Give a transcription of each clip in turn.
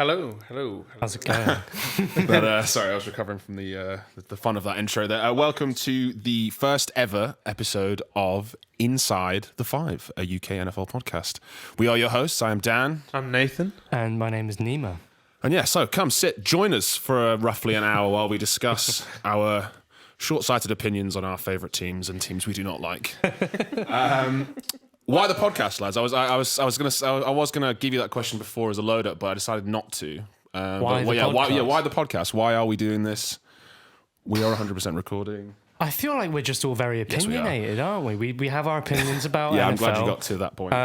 Hello. How's it going? Sorry, I was recovering from the fun of that intro there. Welcome to the first ever episode of Inside the Five, a UK NFL podcast. We are your hosts. I am Dan. I'm Nathan. And my name is Nima. And yeah, so come join us for roughly an hour while we discuss our short-sighted opinions on our favourite teams and teams we do not like. Why the podcast, lads? I was gonna give you that question before as a load up, but I decided not to. Why the podcast? Why are we doing this? We are 100% recording. I feel like we're just all very opinionated, aren't we? We have our opinions about yeah, NFL. I'm glad you got to that point.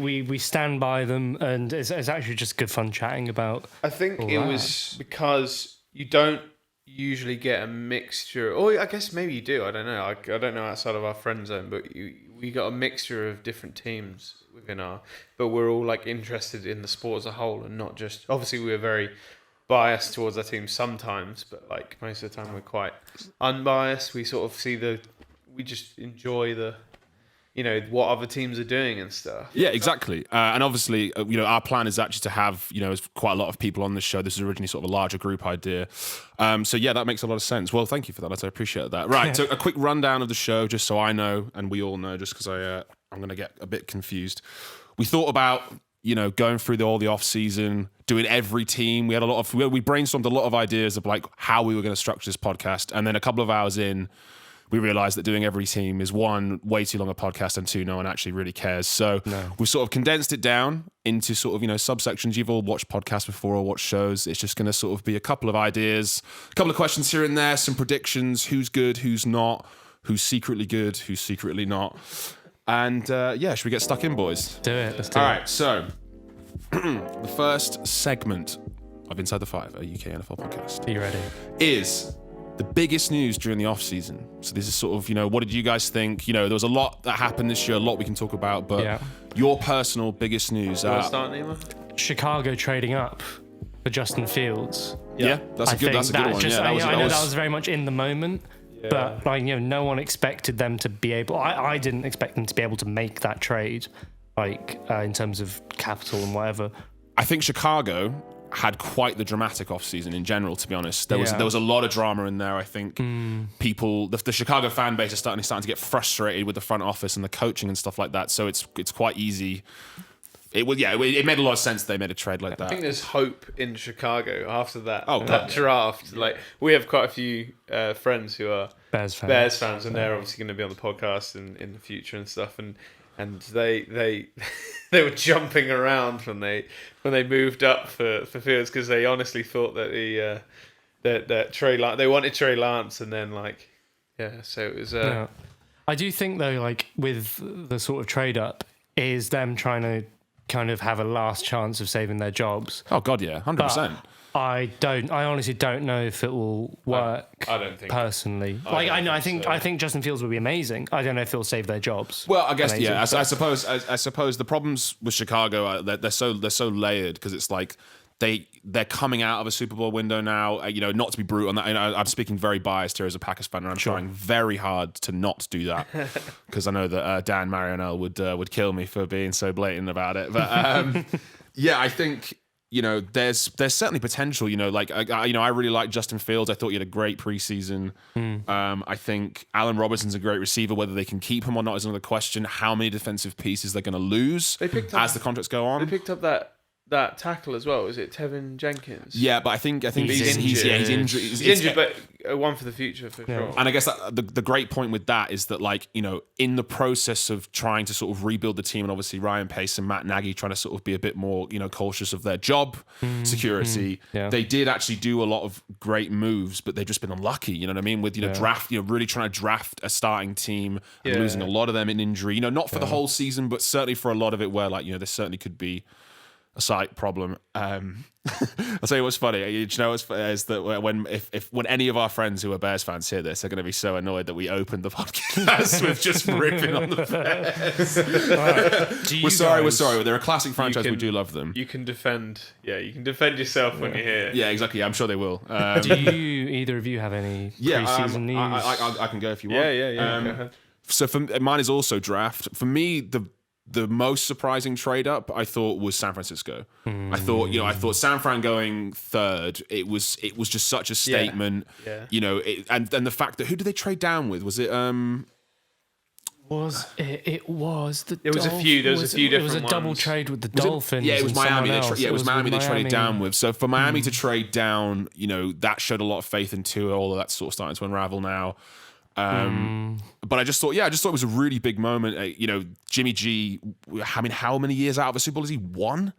We stand by them, and it's actually just good fun chatting about. I think it was because you don't usually get a mixture, or I guess maybe you do. I don't know. I don't know outside of our friend zone, but we got a mixture of different teams within but we're all like interested in the sport as a whole, and not just. Obviously, we're very biased towards our team sometimes, but like most of the time we're quite unbiased. We sort of we just enjoy what other teams are doing and stuff. Yeah, exactly. And obviously, our plan is actually to have, quite a lot of people on this show. This is originally sort of a larger group idea. So yeah, that makes a lot of sense. Well, thank you for that. I appreciate that. Right, so a quick rundown of the show, just so I know, and we all know, just because I'm going to get a bit confused. We thought about, going through all the offseason, doing every team. We brainstormed a lot of ideas of like how we were going to structure this podcast. And then a couple of hours in, we realised that doing every team is one, way too long a podcast, and two, no one actually really cares. So we've sort of condensed it down into sort of, subsections. You've all watched podcasts before or watched shows. It's just going to sort of be a couple of ideas, a couple of questions here and there, some predictions, who's good, who's not, who's secretly good, who's secretly not. And should we get stuck in, boys? Do it. Let's do it. All right, so the first segment of Inside the Five, a UK NFL podcast. Are you ready? Is the biggest news during the off-season. So this is sort of, what did you guys think? There was a lot that happened this year, a lot we can talk about, but your personal biggest news. Want to start, Nima? Chicago trading up for Justin Fields. Yeah, that's a good one. I know that was very much in the moment. Yeah. But no one expected them to be able. I didn't expect them to be able to make that trade, in terms of capital and whatever. I think Chicago had quite the dramatic offseason in general, to be honest. There was a lot of drama in there. I think people, the Chicago fan base is starting to get frustrated with the front office and the coaching and stuff like that. So it's quite easy. It made a lot of sense they made a trade like that. I think there's hope in Chicago after that draft. Like, we have quite a few friends who are Bears fans, and they're obviously going to be on the podcast in the future and stuff. And they were jumping around when they moved up for Fields, because they honestly thought that that Trey Lance, they wanted Trey Lance, and then so it was. I do think though, with the sort of trade up, is them trying to kind of have a last chance of saving their jobs. Oh God, yeah, 100%. I honestly don't know if it will work. I don't think personally. I think Justin Fields will be amazing. I don't know if he'll save their jobs. Well, I guess I suppose the problems with Chicago are that they're so layered, because it's like they're coming out of a Super Bowl window now. Not to be brutal on that. I'm speaking very biased here as a Packers fan, and I'm trying very hard to not do that, because I know that Dan Marionel would kill me for being so blatant about it. But I think. There's certainly potential. I really like Justin Fields. I thought he had a great preseason. I think Allen Robinson's a great receiver. Whether they can keep him or not is another question. How many defensive pieces they're going to lose as the contracts go on? They picked up that tackle as well. Is it Tevin Jenkins? Yeah, but I think he's injured. He's injured, but one for the future for sure. And I guess the great point with that is that, in the process of trying to sort of rebuild the team, and obviously Ryan Pace and Matt Nagy trying to sort of be a bit more, cautious of their job security, they did actually do a lot of great moves, but they've just been unlucky. You know what I mean? With draft, really trying to draft a starting team and losing a lot of them in injury. Not for the whole season, but certainly for a lot of it, where there certainly could be a slight problem. I'll tell you what's funny. Is that when any of our friends who are Bears fans hear this, they're going to be so annoyed that we opened the podcast with just ripping on the Bears. We're sorry. They're a classic franchise. We do love them. You can defend. Yeah, you can defend yourself when you're here. Yeah, exactly. I'm sure they will. Do either of you have any preseason news? I can go if you want. Yeah. Go ahead. So mine is also draft. For me, the most surprising trade up, I thought, was San Francisco. I thought San Fran going third. It was just such a statement. Yeah. And the fact that who did they trade down with? Was it It was the. There was a few different It was a double ones. trade with the Dolphins. Yeah, it was and Miami. someone else. It was Miami they traded Miami. down with. So for Miami to trade down, that showed a lot of faith in Tua. All of that's sort of starting to unravel now. But I just thought it was a really big moment. Jimmy G. I mean, how many years out of a Super Bowl has he won?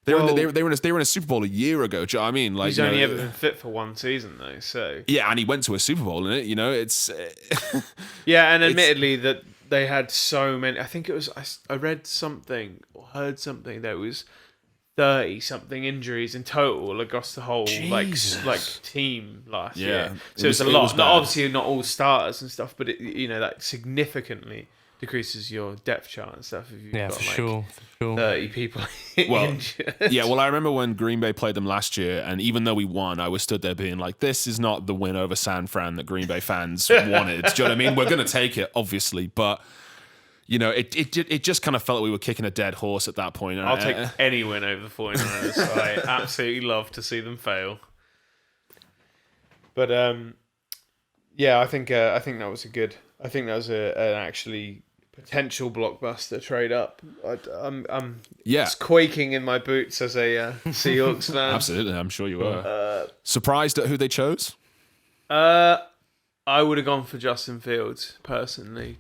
They were in a Super Bowl a year ago. Do you know what I mean? Like, He's only ever been fit for one season though, so yeah, and he went to a Super Bowl in it. It's yeah, and admittedly that they had so many. I think it was I read something or heard something that was 30 something injuries in total across the whole like team last year. So it's a lot. Obviously not all starters and stuff, but that significantly decreases your depth chart and stuff if you've got for sure. 30 people injured. Yeah, well, I remember when Green Bay played them last year, and even though we won, I was stood there being like, this is not the win over San Fran that Green Bay fans wanted. Do you know what I mean? We're going to take it, obviously, but it just kind of felt like we were kicking a dead horse at that point. I'll take any win over the 49ers. So I absolutely love to see them fail. But yeah, I think that was an actually potential blockbuster trade up. I'm just quaking in my boots as a Seahawks fan. Absolutely, I'm sure you were. Surprised at who they chose? I would have gone for Justin Fields personally.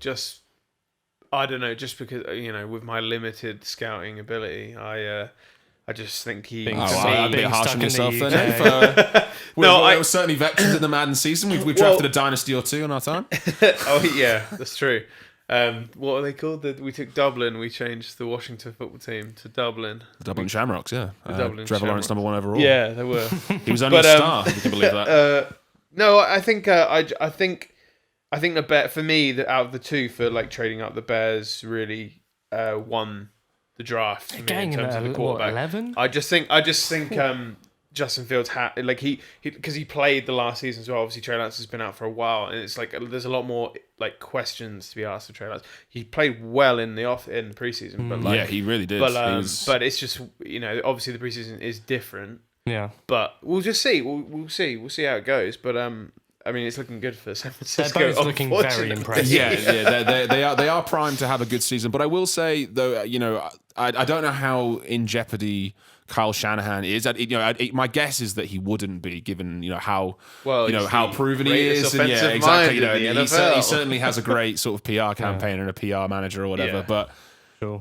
I don't know, just because with my limited scouting ability, I just think he. A bit harsh on yourself then. I was certainly veterans in the Madden season. We've drafted a dynasty or two in our time. Oh yeah, that's true. What are they called? We took Dublin. We changed the Washington football team to Dublin. The Dublin Shamrocks, yeah. Dublin Trevor Lawrence, Shamrocks. #1 overall. Yeah, they were. He was only a star. If you can believe that. No, I think the bet for me out of the two for like trading up, the Bears really won the draft for me in terms of the quarterback. 11? I just think Justin Fields had because he played the last season as well. Obviously, Trey Lance has been out for a while, and it's like there's a lot more like questions to be asked of Trey Lance. He played well in preseason, but yeah, he really did. But it's just obviously the preseason is different. Yeah, but we'll just see. We'll see how it goes. But I mean, it's looking good for San Francisco. They're both looking very impressive. Yeah, they are primed to have a good season. But I will say though, I don't know how in jeopardy Kyle Shanahan is. My guess is that he wouldn't be, given how proven he is. And yeah, exactly. He certainly has a great sort of PR campaign and a PR manager or whatever. Yeah. But sure.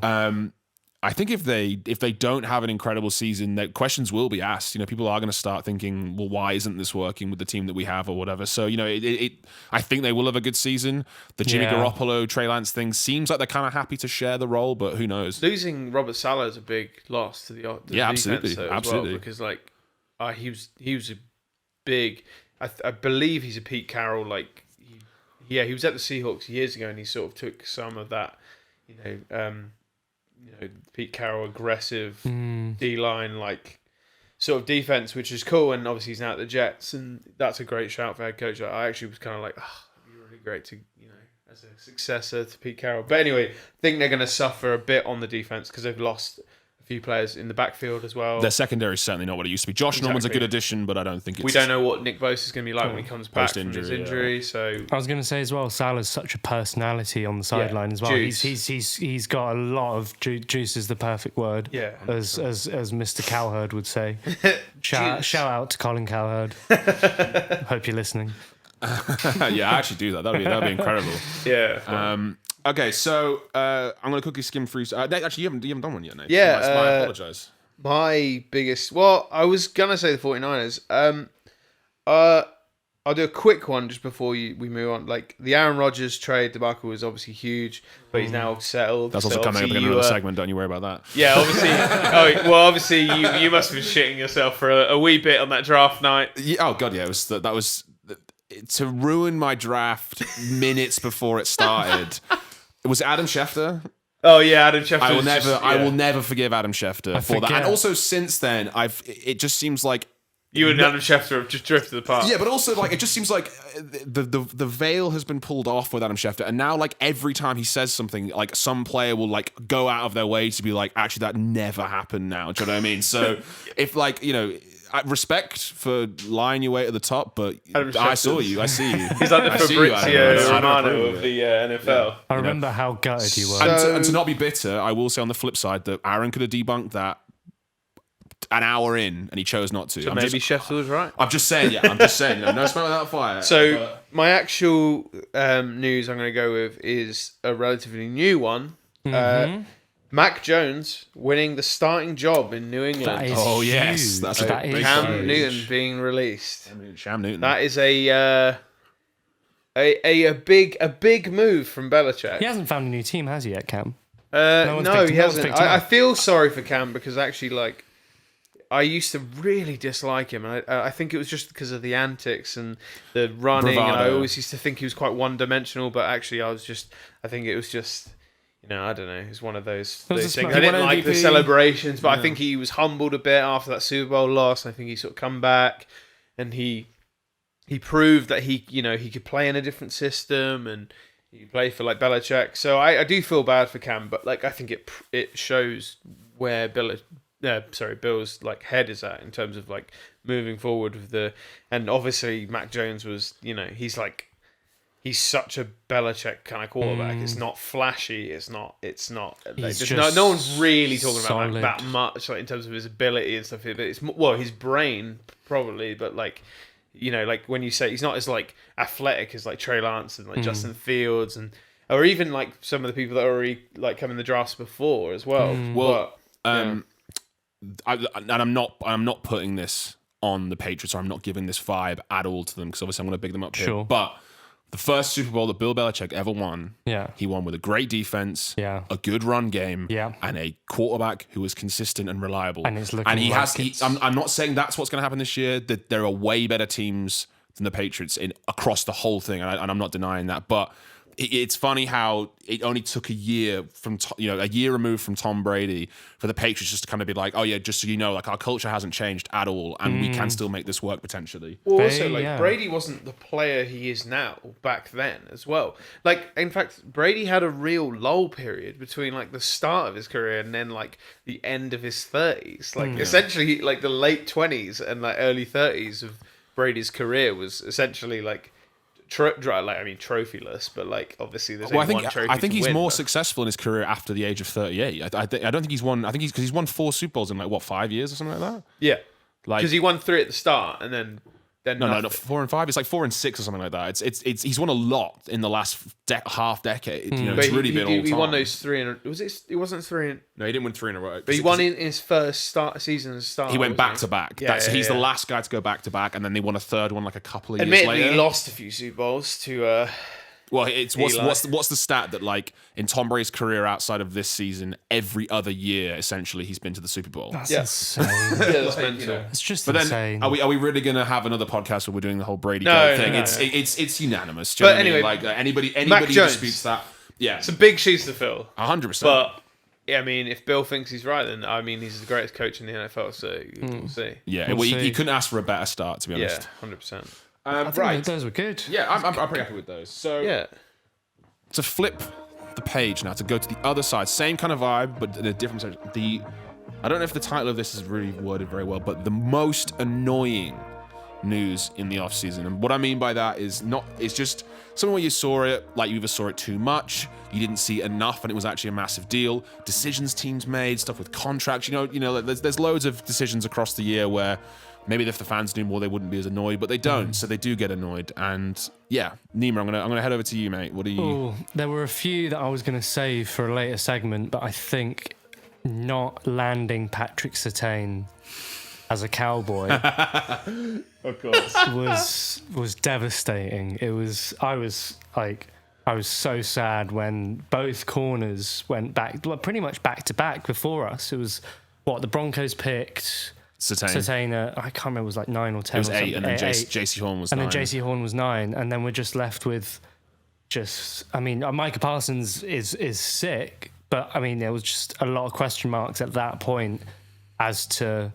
I think if they don't have an incredible season, that questions will be asked. People are going to start thinking, well, why isn't this working with the team that we have or whatever? So I think they will have a good season. The Jimmy Garoppolo, Trey Lance thing seems like they're kind of happy to share the role, but who knows? Losing Robert Saleh is a big loss to the absolutely, defense absolutely. Well, because he was a big. I believe he's a Pete Carroll he was at the Seahawks years ago, and he sort of took some of that Pete Carroll aggressive D-line sort of defense, which is cool, and obviously he's now at the Jets, and that's a great shout for head coach. I actually was kind of like, it'd be really great to as a successor to Pete Carroll. But anyway, I think they're going to suffer a bit on the defense because they've lost a few players in the backfield as well. Their secondary is certainly not what it used to be. Josh Norman's a good addition, but I don't think it's... We don't know what Nick Bosa is going to be like when he comes back from his injury. So I was going to say as well, Salah's such a personality on the sideline as well. Juice. He's got a lot of juice is the perfect word. Yeah, as Mr. Cowherd would say. Shout out to Colin Cowherd. Hope you're listening. Yeah, I actually do that. That'd be incredible. Yeah. Okay, so I'm going to quickly skim through. Actually, you haven't done one yet, Nate. Yeah. I apologise. My biggest... Well, I was going to say the 49ers. I'll do a quick one just before we move on. Like, the Aaron Rodgers trade debacle was obviously huge, but he's now settled. That's also coming up in another segment. Don't you worry about that. Yeah, obviously. obviously, you must have been shitting yourself for a wee bit on that draft night. Yeah, oh, God, yeah. That was... To ruin my draft minutes before it started... It was Adam Schefter. Oh yeah, Adam Schefter. I will never forgive Adam Schefter for that. And also since then, it just seems like You and Adam Schefter have just drifted apart. Yeah, but also like it just seems like the veil has been pulled off with Adam Schefter, and now like every time he says something, like some player will like go out of their way to be like, actually that never happened. Now, do you know what I mean? So if like respect for lying your way to the top, but I saw you, I see you. He's like the Fabrizio Romano of the NFL. Yeah. I remember how gutted you were. And to not be bitter, I will say on the flip side that Aaron could have debunked that an hour in, and he chose not to. So maybe Schefter was right. I'm just saying, no smoke without fire. So my actual news I'm going to go with is a relatively new one. Mac Jones winning the starting job in New England. That is yes, huge. that's a big Cam Newton being released. Sham Newton. That is a big move from Belichick. He hasn't found a new team, has he yet, Cam? No, he hasn't. picked him I up. feel sorry for Cam because actually, like, I used to really dislike him, and I think it was just because of the antics and the running. Bravado. And I always used to think he was quite one-dimensional, but actually, I think it was just. I don't know. It's one of those things. I didn't like the celebrations, but I think he was humbled a bit after that Super Bowl loss. I think he sort of come back, and he proved that he could play in a different system, and he could play for like Belichick. So I do feel bad for Cam, but like I think it shows where Bill's like head is at in terms of like moving forward with and obviously Mac Jones was he's such a Belichick kind of quarterback. It's not flashy. It's not. Like, no one's really talking about Mac that much, like in terms of his ability and stuff. But it's his brain probably. But like, like when you say he's not as like athletic as like Trey Lance and like Justin Fields or even like some of the people that already like come in the drafts before as well. And I'm not putting this on the Patriots, or I'm not giving this vibe at all to them because obviously I'm going to big them up here. But the first Super Bowl that Bill Belichick ever won, he won with a great defense, a good run game, and a quarterback who was consistent and reliable. And it's looking I'm not saying that's what's going to happen this year. That there are way better teams than the Patriots across the whole thing, and I'm not denying that. But it's funny how it only took a year removed from Tom Brady for the Patriots just to kind of be like, oh yeah, just so you know, like our culture hasn't changed at all, and we can still make this work potentially. Well, also, Brady wasn't the player he is now back then as well. Like, in fact, Brady had a real lull period between like the start of his career and then like the end of his 30s. Like, essentially, like the late 20s and like early 30s of Brady's career was essentially like. Trophyless, but like obviously there's only one trophy. I think he's win, more but... successful in his career after the age of 38. I don't think he's won. I think he's won 4 Super Bowls in like 5 years or something like that. Yeah, because he won 3 at the start and then no, 4 and 5. It's like 4 and 6 or something like that. It's he's won a lot in the last half decade. It's really been all time. He won those 3 in. It wasn't 3 in. No, he didn't win 3 in a row. But he won in his first season as a starter. He went back to back. So he's the last guy to go back to back, and then they won a third one like a couple of years later. Admittedly, he lost a few Super Bowls to. Well, it's what's the stat that like in Tom Brady's career outside of this season, every other year essentially he's been to the Super Bowl. That's insane. That's mental. It's just Then insane. are we really going to have another podcast where we're doing the whole Brady thing? No. It's unanimous. Do you know what I mean? Like anybody who disputes that, it's a big shoes to fill. 100%. But yeah, I mean, if Bill thinks he's right, then I mean he's the greatest coach in the NFL. So we'll see. Yeah, he couldn't ask for a better start, to be honest. Yeah, 100%. I think those were good. Yeah, I'm pretty happy with those. So to flip the page now, to go to the other side, same kind of vibe, but in a different section. I don't know if the title of this is really worded very well, but the most annoying news in the offseason. And what I mean by that is it's just something where you saw it, like you either saw it too much, you didn't see enough, and it was actually a massive deal. Decisions teams made, stuff with contracts. There's loads of decisions across the year where maybe if the fans knew more, they wouldn't be as annoyed, but they don't, so they do get annoyed. And yeah, Nima, I'm gonna head over to you, mate. What are you? Oh, there were a few that I was gonna save for a later segment, but I think not landing Patrick Surtain as a Cowboy, of course, was devastating. I was so sad when both corners went back, pretty much back to back before us. It was the Broncos picked. Surtain, I can't remember, it was like 9 or 10. It was 8, and then JC Horn was 9. And then JC Horn was 9, and then we're just left with Micah Parsons is sick, but I mean, there was just a lot of question marks at that point as to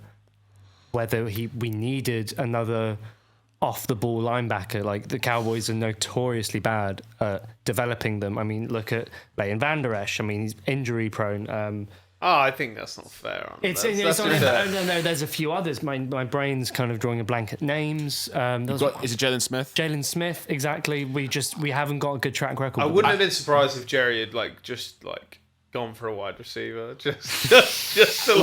whether we needed another off the ball linebacker. Like the Cowboys are notoriously bad at developing them. I mean, look at Leighton Vander Esch. I mean, he's injury prone. I think that's not fair. It's no. There's a few others. My brain's kind of drawing a blank at names. Is it Jalen Smith? Jalen Smith, exactly. We haven't got a good track record. I wouldn't have been surprised if Jerry had just gone for a wide receiver, just to stir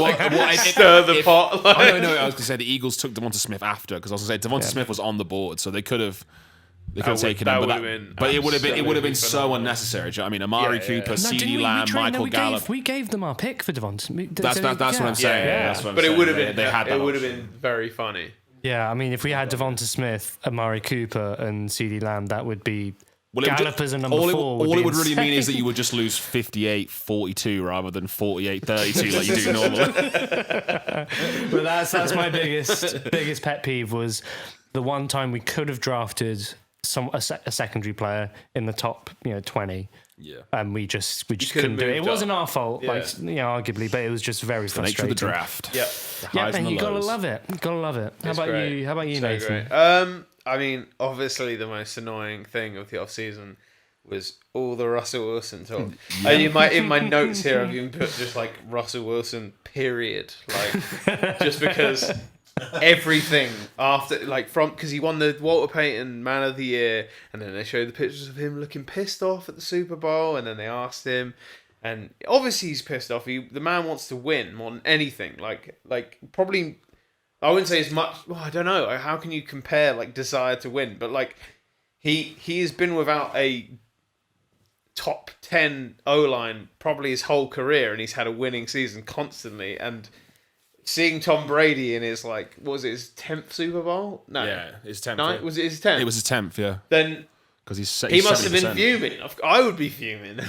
the pot. No. I was going to say the Eagles took Devonta Smith after, because I was going to say Devonta Smith was on the board, so they could have. They could have taken him, but it would have been so unnecessary. Do you know what I mean? Amari Cooper, CeeDee Lamb, Michael Gallup. We gave them our pick for Devonta. That's what I'm saying. Yeah. That's what I'm but saying. It would have been. It would have been very funny. Yeah, I mean, if we had Devonta Smith, Amari Cooper, and CeeDee Lamb, that would be. Gallup as a number 4. All it would really mean is that you would just lose 58-42 rather than 48-32 like you do normally. But that's my biggest pet peeve was the one time we could have drafted a secondary player in the top 20. Yeah, and we just couldn't do it. It wasn't our fault, arguably, but it was just very frustrating. Nature of the draft. Yeah, man, you gotta love it. How about you, so Nathan? Great. I mean, obviously, the most annoying thing of the offseason was all the Russell Wilson talk. In my notes here, I've even put just like Russell Wilson, period. Like, just because everything after, because he won the Walter Payton Man of the Year, and then they showed the pictures of him looking pissed off at the Super Bowl, and then they asked him, and obviously he's pissed off. The man wants to win more than anything. Like probably. I wouldn't say as much. Well, I don't know. How can you compare desire to win? But he has been without a top 10 O-line probably his whole career, and he's had a winning season constantly. And seeing Tom Brady in his what was it, his 10th Super Bowl? No, yeah, his 10th. Was it his 10th? It was his 10th. Yeah. Then because he must have been fuming. I would be fuming.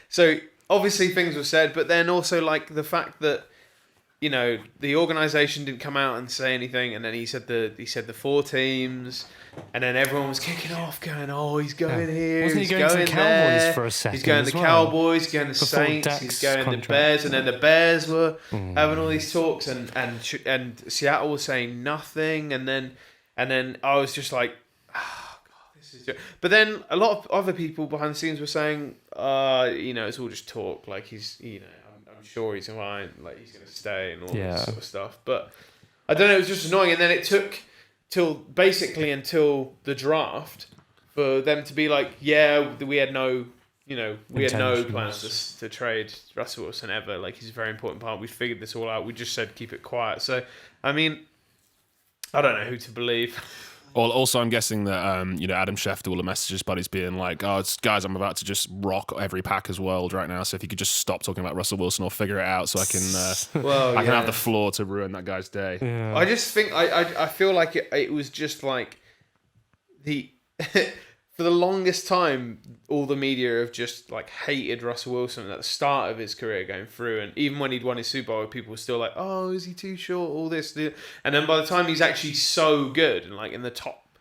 So obviously things were said, but then also the fact that. The organisation didn't come out and say anything, and then he said the 4 teams, and then everyone was kicking off, going, "Oh, he's going here, Wasn't he going to the Cowboys for a second? He's going to the Cowboys, he's going to Saints, he's going to the Bears," and then the Bears were having all these talks, and Seattle was saying nothing, and then I was just like, "Oh God, this is." But then a lot of other people behind the scenes were saying, it's all just talk. He's, I'm sure he's fine, he's going to stay and all this sort of stuff. But I don't know, it was just annoying. And then it took until the draft for them to be we had no, plans to trade Russell Wilson ever. He's a very important part. We figured this all out. We just said keep it quiet. So, I mean, I don't know who to believe. Well, also, I'm guessing that Adam Schefter will have messaged his buddies being like, "Oh, guys, I'm about to just rock every Packers world right now. So if you could just stop talking about Russell Wilson or figure it out, so I can I can have the floor to ruin that guy's day." Yeah. I just think I feel like it was just the for the longest time, all the media have just hated Russell Wilson at the start of his career going through, and even when he'd won his Super Bowl, people were still like, "Oh, is he too short?" All this, and then by the time he's actually so good and in the top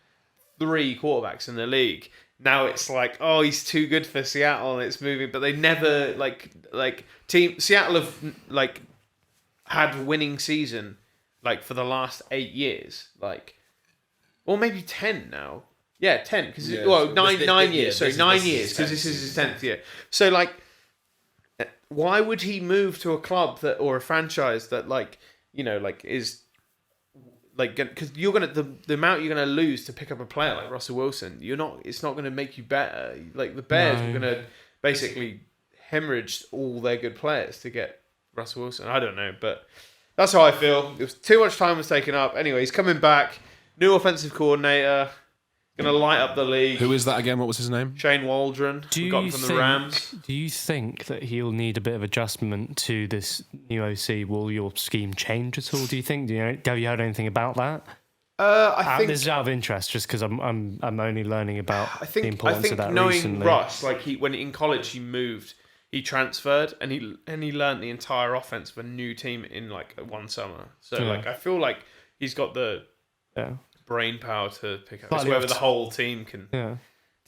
3 quarterbacks in the league, now it's "Oh, he's too good for Seattle," and it's moving. But they never Seattle have had winning season for the last 8 years, or maybe 10 now. Yeah, 10. Because 9 years. Sorry, 9 years. Because this is his 10th year. So why would he move to a club or a franchise that is because you're gonna the amount you're gonna lose to pick up a player like Russell Wilson. It's not gonna make you better. The Bears were gonna basically hemorrhage all their good players to get Russell Wilson. I don't know, but that's how I feel. It was too much time was taken up. Anyway, he's coming back. New offensive coordinator. Going to light up the league. Who is that again? What was his name? Shane Waldron. We got him from the Rams. Do you think that he'll need a bit of adjustment to this new OC? Will your scheme change at all? Do you think? Have you heard anything about that? I think this is out of interest, just because I'm only learning about the importance of that knowing recently. Russ, when in college he transferred and he learned the entire offense of a new team in one summer. So I feel like he's got the brain power to pick up. It's whether the whole team can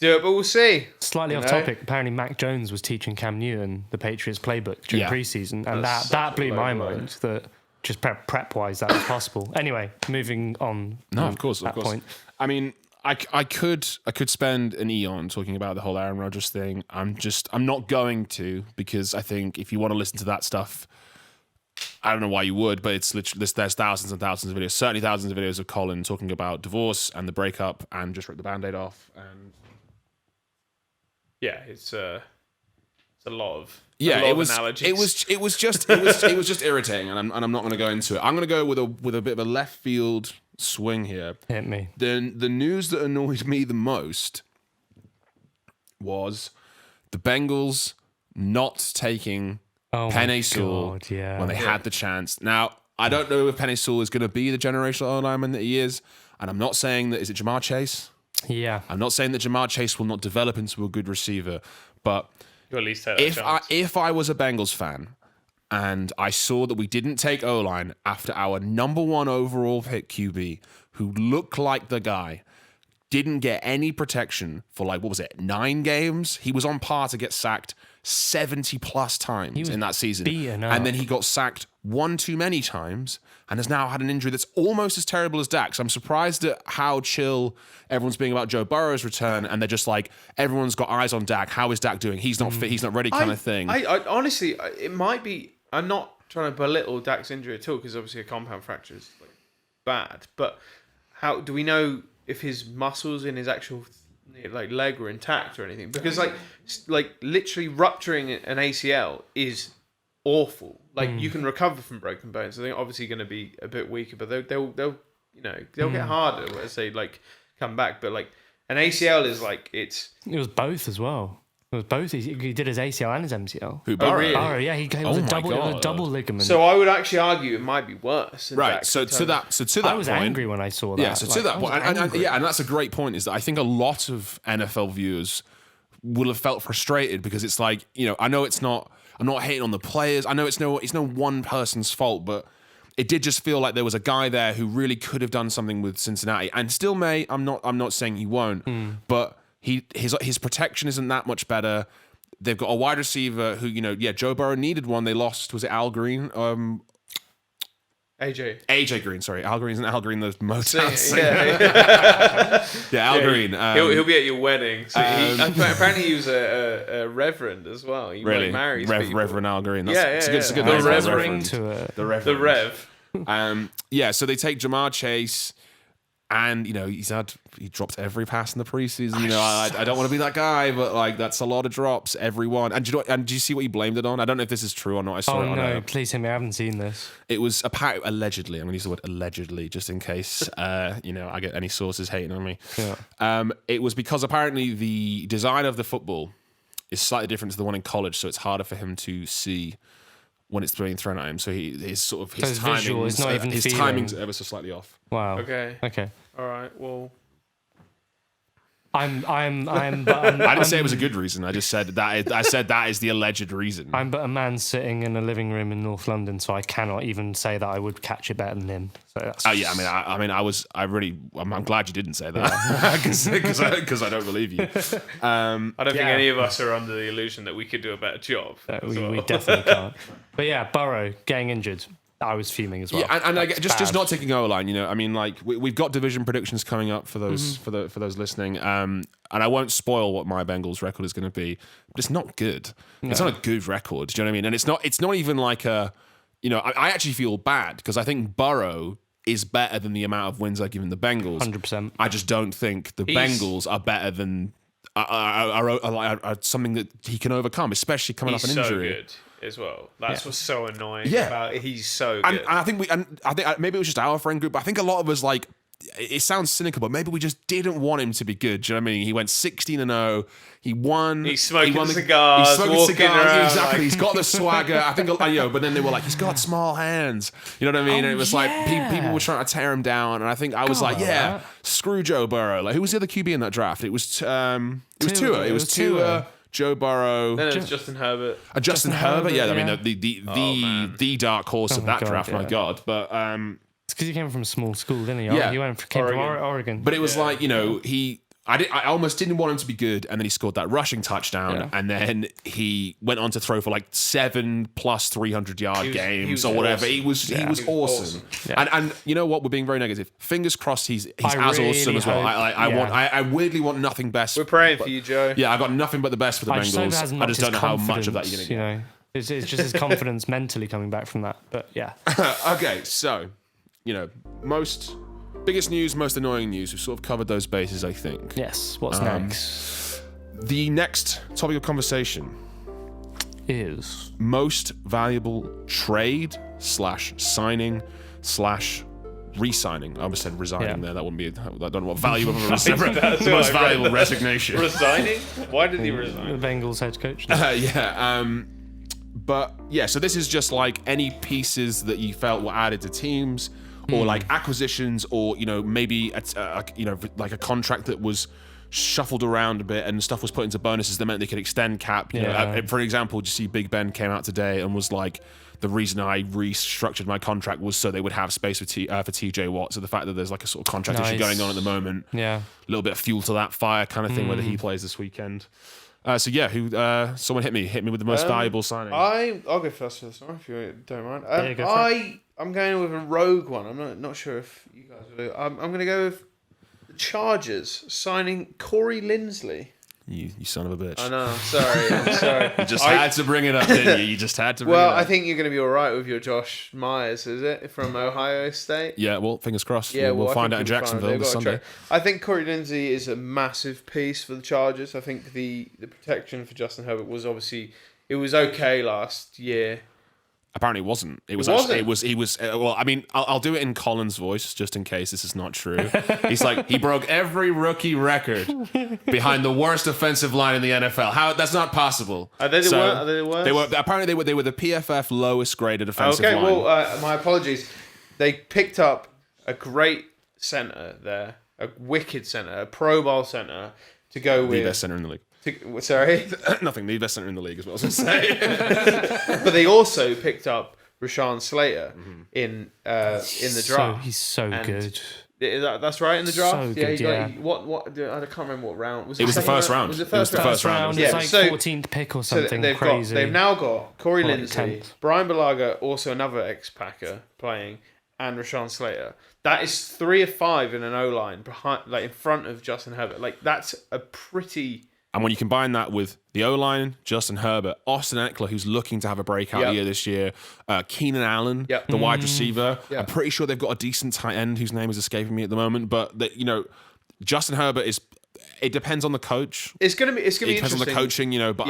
do it, but we'll see. Slightly off topic. Apparently, Mac Jones was teaching Cam Newton the Patriots playbook during preseason, and that blew my mind. That just prep wise, that was possible. Anyway, moving on. No, of course. Point. I mean, I could spend an eon talking about the whole Aaron Rodgers thing. I'm not going to, because I think if you want to listen to that stuff, I don't know why you would, but it's literally there's thousands and thousands of videos, certainly thousands of videos of Colin talking about divorce and the breakup and just rip the Band-Aid off. And yeah, it's a lot of analogies. It was just irritating, and I'm not going to go into it. I'm going to go with a bit of a left field swing here. Hit me. Then the news that annoyed me the most was the Bengals not taking Penei Sewell when they had the chance. Now, I don't know if Penei Sewell is going to be the generational O-lineman that he is, and I'm not saying that, is it Jamar Chase? Yeah. I'm not saying that Jamar Chase will not develop into a good receiver, but you at least take that if I was a Bengals fan and I saw that we didn't take O-line after our number 1 overall pick QB, who looked like the guy, didn't get any protection for 9 games? He was on par to get sacked 70 plus times in that season. And then he got sacked 1 too many times and has now had an injury that's almost as terrible as Dak. So I'm surprised at how chill everyone's being about Joe Burrow's return, and they're just like, everyone's got eyes on Dak. How is Dak doing? He's not fit. He's not ready kind of thing. I honestly, it might be, I'm not trying to belittle Dak's injury at all, because obviously a compound fracture is bad. But how do we know if his muscles in his actual leg were intact or anything? Because literally rupturing an ACL is awful. You can recover from broken bones. So they're obviously going to be a bit weaker, but they'll get harder as they come back. But an ACL is it was both as well. It was both. He did his ACL and his MCL. Who, Burrow? Really? Burrow, yeah. It was a double ligament. So I would actually argue it might be worse. Right. So to that I was point, angry when I saw that. Yeah. So to that point, and that's a great point. Is that I think a lot of NFL viewers will have felt frustrated, because it's I know it's not. I'm not hating on the players. I know it's no one person's fault, but it did just feel like there was a guy there who really could have done something with Cincinnati, and still may. I'm not saying he won't, but his protection isn't that much better. They've got a wide receiver who, Joe Burrow needed one. They lost. Was it Al Green? AJ Green, sorry. Al Green isn't Al Green the Motown singer. Yeah, Al Green. He'll be at your wedding. So apparently he was a reverend as well. He really? marries Reverend Al Green. It's a good the name. Reverend. The Rev. So they take Jamar Chase, and he dropped every pass in the preseason. I don't want to be that guy, but that's a lot of drops, everyone. And do you see what he blamed it on? I don't know if this is true or not. I saw it on please tell me, I haven't seen this. It was allegedly. I'm going to use the word allegedly just in case I get any sources hating on me. Yeah. It was because apparently the design of the football is slightly different to the one in college, so it's harder for him to see when it's being thrown at him. So his timing's ever so slightly off. Wow. Okay. All right. Well, I didn't say it was a good reason. I just said that. I said that is the alleged reason. I'm but a man sitting in a living room in North London, so I cannot even say that I would catch it better than him. So that's I'm glad you didn't say that, because I don't believe you. I don't think any of us are under the illusion that we could do a better job. We definitely can't. But yeah, Burrow getting injured. I was fuming as well. Yeah, and just not taking O-line. We've got division predictions coming up for those for those listening. And I won't spoil what my Bengals record is going to be, but it's not good. No. It's not a good record. Do you know what I mean? And it's not even like a. I actually feel bad, because I think Burrow is better than the amount of wins I've given the Bengals. 100%. I just don't think the Bengals are better than are something that he can overcome, especially coming off an injury. So good as well. That's what's so annoying about it. He's so good. And I think maybe it was just our friend group, but I think a lot of us it sounds cynical, but maybe we just didn't want him to be good. Do you know what I mean? He went 16-0. He won. He's smoking cigars. He's smoking cigars. Around, exactly. He's got the swagger. I think, but then they were like, he's got small hands. You know what I mean? And it was people were trying to tear him down. And I think I was screw Joe Burrow. Who was the other QB in that draft? It was Tua. It was Tua. Joe Burrow. Then it was Justin Herbert. Justin Herbert, yeah. I mean, the dark horse of that draft, my God. But it's because he came from a small school, didn't he? Yeah. He came from Oregon. But it was I almost didn't want him to be good, and then he scored that rushing touchdown, and then he went on to throw for like 7+ 300-yard games or whatever. Awesome. He was awesome. Yeah. And you know what? We're being very negative. Fingers crossed he's as really awesome as well. hope- I weirdly want nothing best. We're praying for you, Joe. Yeah, I got nothing but the best for the I just hope it Bengals. hasn't I just don't knocked know his how much of that you're going to confidence, get. It's just his confidence mentally coming back from that. But yeah. Okay, so, biggest news, most annoying news. We've sort of covered those bases, I think. Yes. What's next? The next topic of conversation: Is most valuable trade / signing / re-signing. I almost said resigning there. That wouldn't be. I don't know what value of a most valuable resignation. Resigning? Why did he resign? the Bengals head coach? But yeah, so this is just like any pieces that you felt were added to teams, or like acquisitions, or maybe like a contract that was shuffled around a bit and stuff was put into bonuses that meant they could extend cap. For example, you see Big Ben came out today and was like, the reason I restructured my contract was so they would have space for TJ Watt. So the fact that there's like a sort of contract issue going on at the moment, a little bit of fuel to that fire kind of thing, whether he plays this weekend. Someone hit me with the most valuable signing. I'll go first for this one if you don't mind. I'm going with a rogue one. I'm not sure if you guys will. I'm going to go with the Chargers signing Corey Linsley. You son of a bitch. I know. I'm sorry. You just had to bring it up, didn't you? You just had to bring it up. Well, I think you're going to be all right with your Josh Myers, is it? From Ohio State? Yeah, well, fingers crossed. Yeah, we'll find out in Jacksonville this Sunday. I think Corey Linsley is a massive piece for the Chargers. I think the protection for Justin Herbert was obviously... It was okay last year. Apparently it wasn't. It was. Well, I mean, I'll do it in Colin's voice just in case this is not true. He's like, he broke every rookie record behind the worst offensive line in the NFL. How? That's not possible. Are they the worst? They were apparently they were the PFF lowest graded offensive line. Okay, well, my apologies. They picked up a great center there, a wicked center, a Pro Bowl center to go with. The best center in the league. Sorry? Nothing. The best center in the league, as well as I say. But they also picked up Rashawn Slater in the draft. He's so good. That's right, in the draft. So good, What? I can't remember what round. It was the first round. Was it the first round? It's like 14th pick or something crazy. They've now got Corey Like Linsley, 10th. Brian Bulaga, also another ex-Packer playing, and Rashawn Slater. That is 3 of 5 in an O-line behind, like in front of Justin Herbert. Like that's a pretty. And when you combine that with the O-line, Justin Herbert, Austin Eckler, who's looking to have a breakout year this year, Keenan Allen, the wide receiver. I'm pretty sure they've got a decent tight end whose name is escaping me at the moment. But Justin Herbert is. It depends on the coach. It's gonna be. It depends on the coaching, But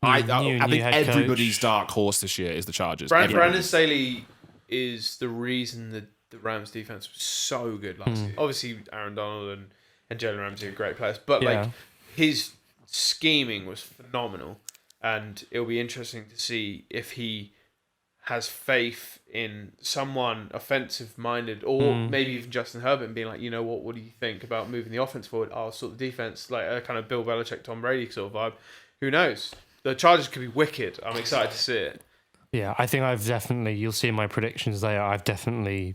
I think everybody's dark horse this year is the Chargers. Brandon Staley is the reason that the Rams defense was so good last year. Obviously, Aaron Donald and Jalen Ramsey are great players, but his scheming was phenomenal, and it'll be interesting to see if he has faith in someone offensive-minded, or maybe even Justin Herbert, and being like, what do you think about moving the offense forward? I'll sort the defense, like a kind of Bill Belichick, Tom Brady sort of vibe. Who knows? The Chargers could be wicked. I'm excited to see it. Yeah, I think you'll see in my predictions there, I've definitely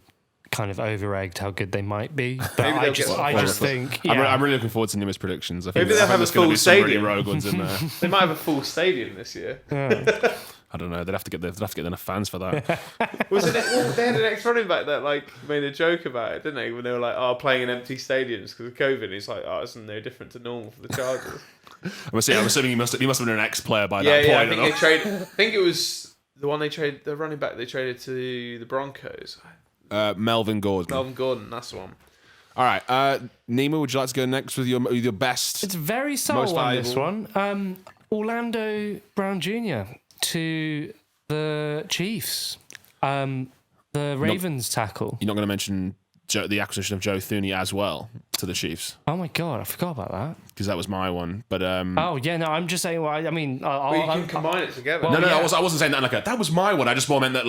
kind of over-egged how good they might be. But I just think... Yeah. I'm really looking forward to Nima's predictions. I think maybe they'll have a full stadium. Really rogue ones in there. They might have a full stadium this year. Yeah. I don't know. They'd have to get enough fans for that. They had an ex-running back that made a joke about it, didn't they? When they were like, playing in empty stadiums because of COVID. And he's like, it's no different to normal for the Chargers. I'm assuming he must have been an ex-player by that point. I think it was the one the running back they traded to the Broncos. Melvin Gordon. Melvin Gordon, that's the one. All right, Nima, would you like to go next with your best? It's very subtle on this one. Orlando Brown Jr. to the Chiefs. The Ravens tackle. You're not going to mention the acquisition of Joe Thuney as well to the Chiefs? Oh my God, I forgot about that. Because that was my one. But I'm just saying. Well, I mean, you can combine it together. No, I wasn't saying that that was my one. I just more meant that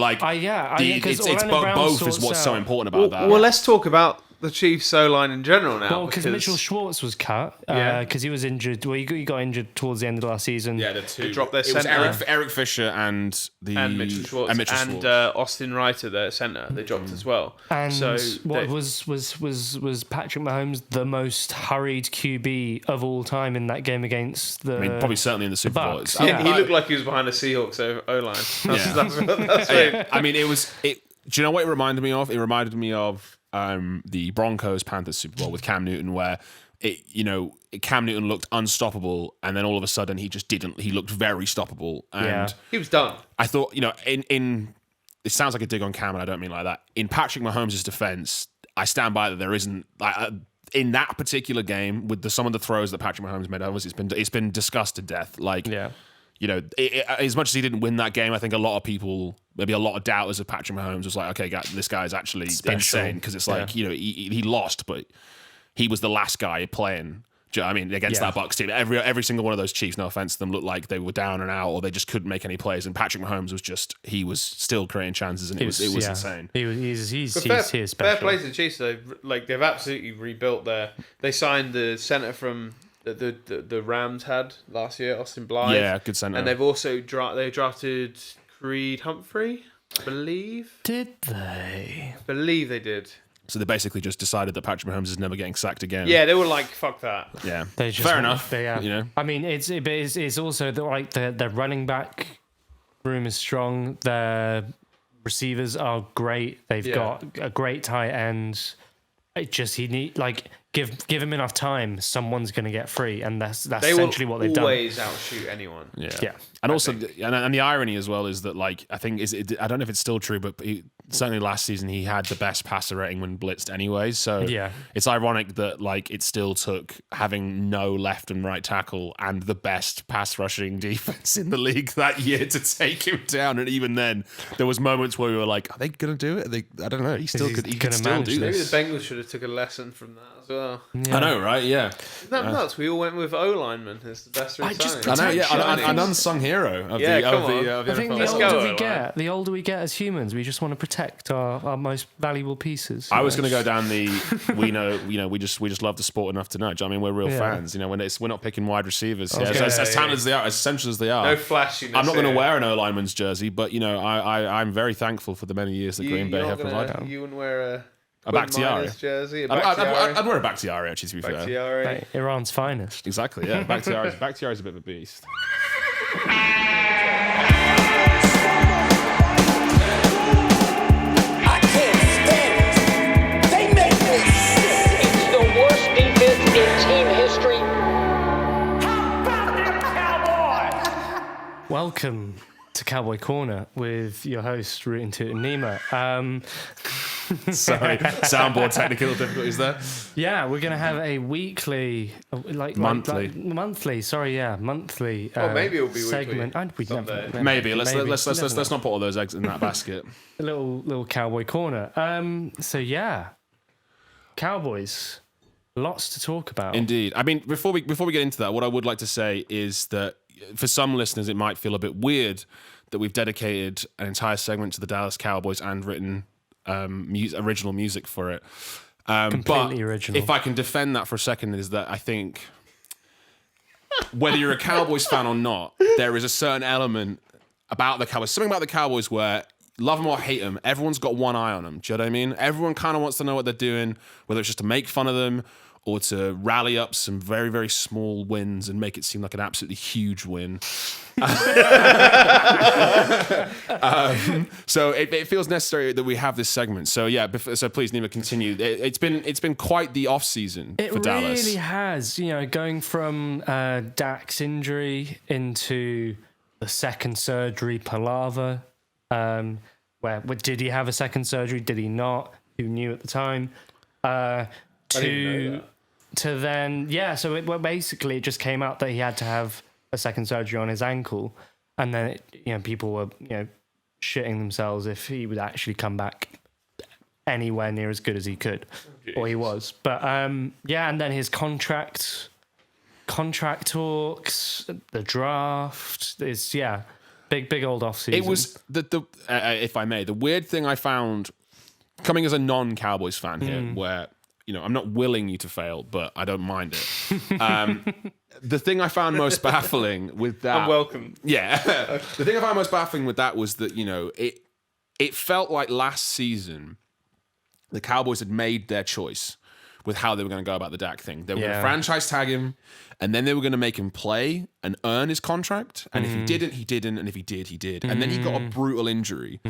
both is what's so important about that. Well, let's talk about the Chiefs O-line in general now. Well, because Mitchell Schwartz was cut because he was injured. Well, he got injured towards the end of last season. Yeah, the two. They dropped their it was centre. Eric Fisher and Mitchell Schwartz and Austin Reiter, their centre, they dropped as well. And so was Patrick Mahomes the most hurried QB of all time in that game against the? I mean, probably certainly in the Super Bowl. Bucks. he looked like he was behind the Seahawks O-line. That's right. I mean, do you know what it reminded me of? It reminded me of the Broncos-Panthers Super Bowl with Cam Newton, where Cam Newton looked unstoppable, and then all of a sudden he just didn't. He looked very stoppable, and he was done. I thought, in it sounds like a dig on Cam, and I don't mean like that. In Patrick Mahomes' defense, I stand by that there isn't in that particular game with some of the throws that Patrick Mahomes made. Obviously, it's been discussed to death. As much as he didn't win that game, I think a lot of people, maybe a lot of doubters of Patrick Mahomes was like, okay, this guy is actually insane, because it's like, he lost, but he was the last guy playing. Do you know what I mean, against that Bucs team, every single one of those Chiefs, no offense to them, looked like they were down and out, or they just couldn't make any plays. And Patrick Mahomes he was still creating chances, and it was insane. He's fair special. play to the Chiefs though. Like, they've absolutely rebuilt They signed the center from the Rams had last year, Austin Blythe. Yeah, good center. And they've also drafted Creed Humphrey, I believe. Did they? I believe they did. So they basically just decided that Patrick Mahomes is never getting sacked again. Yeah, they were like, "Fuck that." Yeah, fair enough. I mean, it's also the running back room is strong. Their receivers are great. They've got a great tight end. Give him enough time, someone's going to get free, and that's essentially what they've done. They always outshoot anyone. Yeah. And also, and the irony as well is that, like, I think I don't know if it's still true, but certainly last season he had the best passer rating when blitzed anyway. So it's ironic that, like, it still took having no left and right tackle and the best pass rushing defense in the league that year to take him down. And even then, there was moments where we were like, are they going to do it? I don't know. He can still do Maybe this. the Bengals should have took a lesson from that as well. Yeah. I know, right? Yeah. Isn't that nuts? We all went with O-lineman as the best return. I know, yeah. An unsung hero of the I think NFL. the older we get as humans, we just want to protect our most valuable pieces. I was going to go down we just love the sport enough to know. Do you know what I mean, we're real fans. We're not picking wide receivers. As talented as they are, as essential as they are. No flashiness. I'm not going to wear an O-lineman's jersey, but I'm very thankful for the many years that Green Bay have provided. You wouldn't wear a Bakhtiari jersey. I'd wear a Bakhtiari, actually, to be fair. Right, Iran's finest. Exactly, yeah. Bakhtiari's a bit of a beast. I can't stand it. They made this. It's the worst defense in team history. How about them Cowboys? Welcome to Cowboy Corner with your host, Rootin' Tootin' Nima. Sorry, soundboard technical difficulties there. Yeah, we're gonna have a weekly, monthly. Monthly. maybe it'll be segment. Maybe let's not put all those eggs in that basket. A little Cowboy Corner. So yeah, Cowboys. Lots to talk about. Indeed. I mean, before we get into that, what I would like to say is that for some listeners, it might feel a bit weird that we've dedicated an entire segment to the Dallas Cowboys and written original music for it. Completely original. If I can defend that for a second, is that I think whether you're a Cowboys fan or not, there is a certain element about the Cowboys, something about the Cowboys where, love them or hate them, everyone's got one eye on them. Do you know what I mean? Everyone kind of wants to know what they're doing, whether it's just to make fun of them or to rally up some very, very small wins and make it seem like an absolutely huge win. So it feels necessary that we have this segment. So yeah, so please, Nima, continue. It's been quite the off season for Dallas. It really has. Going from Dak's injury into the second surgery palaver. Where did he have a second surgery? Did he not? Who knew at the time? To then, so basically it just came out that he had to have a second surgery on his ankle, and then people were shitting themselves if he would actually come back anywhere near as good as he could, or he was. But and then his contract talks, the draft is big old off season. It was if I may, the weird thing I found coming as a non-Cowboys fan here, where I'm not willing you to fail, but I don't mind it. The thing I found most baffling with that, I'm welcome. Yeah, the thing I found most baffling with that was that it felt like last season the Cowboys had made their choice with how they were going to go about the Dak thing. They were going to franchise tag him, and then they were going to make him play and earn his contract. And if he didn't, he didn't. And if he did, he did. And then he got a brutal injury,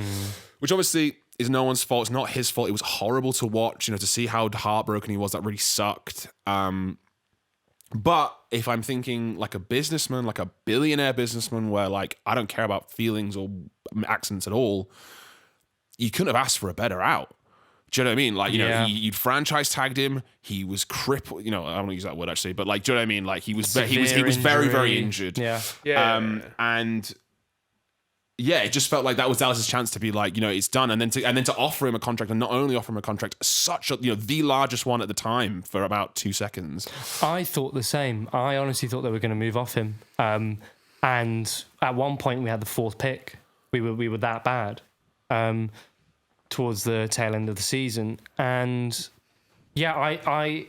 which obviously is no one's fault. It's not his fault. It was horrible to watch, to see how heartbroken he was. That really sucked. But if I'm thinking like a businessman, like a billionaire businessman, where like I don't care about feelings or accents at all, you couldn't have asked for a better out. Do you know what I mean? Like, you'd franchise tagged him. He was crippled. I don't want to use that word actually, but like, do you know what I mean? Like, he was very, very injured. And yeah, it just felt like that was Dallas's chance to be like, it's done, and then to offer him a contract, and not only offer him a contract, such a the largest one at the time for about 2 seconds. I thought the same. I honestly thought they were going to move off him. And at one point we had the 4th pick. We were that bad. Towards the tail end of the season. And yeah, I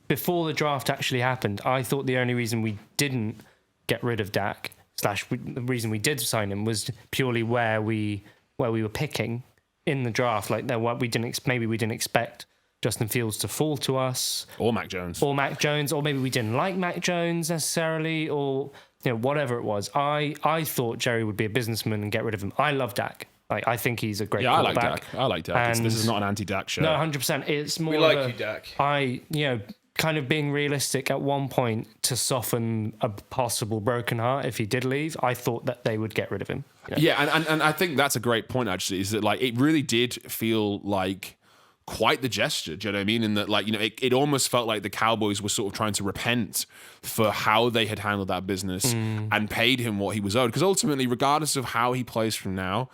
before the draft actually happened, I thought the only reason we didn't get rid of Dak / the reason we did sign him was purely where we were picking in the draft. Like, we didn't expect Justin Fields to fall to us, or Mac Jones, or maybe we didn't like Mac Jones necessarily, or whatever it was. I thought Jerry would be a businessman and get rid of him. I love Dak. I think he's a great quarterback. I like Dak. This is not an anti-Dak show. No, 100%. It's more. We like you, Dak. Kind of being realistic at one point to soften a possible broken heart if he did leave. I thought that they would get rid of him. Yeah, and I think that's a great point actually. Is that like it really did feel like quite the gesture. Do you know what I mean? In that, like, it almost felt like the Cowboys were sort of trying to repent for how they had handled that business and paid him what he was owed. Because ultimately, regardless of how he plays from now,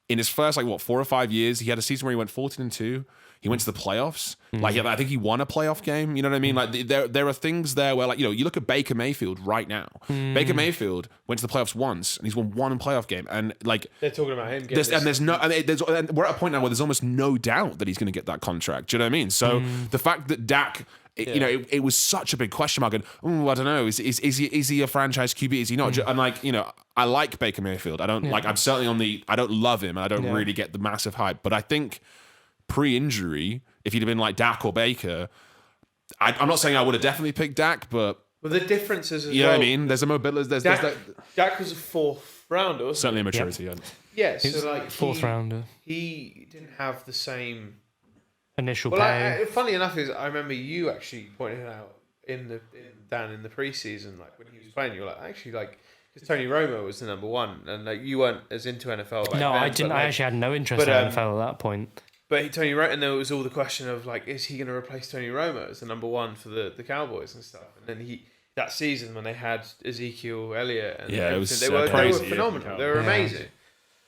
in his first 4 or 5 years, he had a season where he went 14-2. He went to the playoffs. Like, I think he won a playoff game. You know what I mean? Like, there are things there where, like, you look at Baker Mayfield right now. Baker Mayfield went to the playoffs once, and he's won one playoff game. And like, they're talking about him. And we're at a point now where there's almost no doubt that he's going to get that contract. Do you know what I mean? So the fact that Dak, it was such a big question mark. And I don't know, is he a franchise QB? Is he not? And like, I like Baker Mayfield. I don't like. I'm certainly I don't love him, and I don't really get the massive hype. But I think pre-injury, if he'd have been like Dak or Baker, I'm not saying I would have definitely picked Dak, but the difference is, you know what I mean. There's a mobility. Dak was a 4th rounder. Wasn't certainly a maturity. Yeah, so like 4th rounder. He didn't have the same initial pay. Funny enough, I remember you actually pointing it out down in the preseason, like when he was playing. You were like, actually, like, because Tony Romo was the number 1, and like you weren't as into NFL back then. No, I didn't. I actually had no interest in NFL at that point. But Tony Romo, and there was all the question of like, is he going to replace Tony Romo as the number 1 for the Cowboys and stuff? And then that season when they had Ezekiel Elliott and it was they were crazy. phenomenal. They were amazing.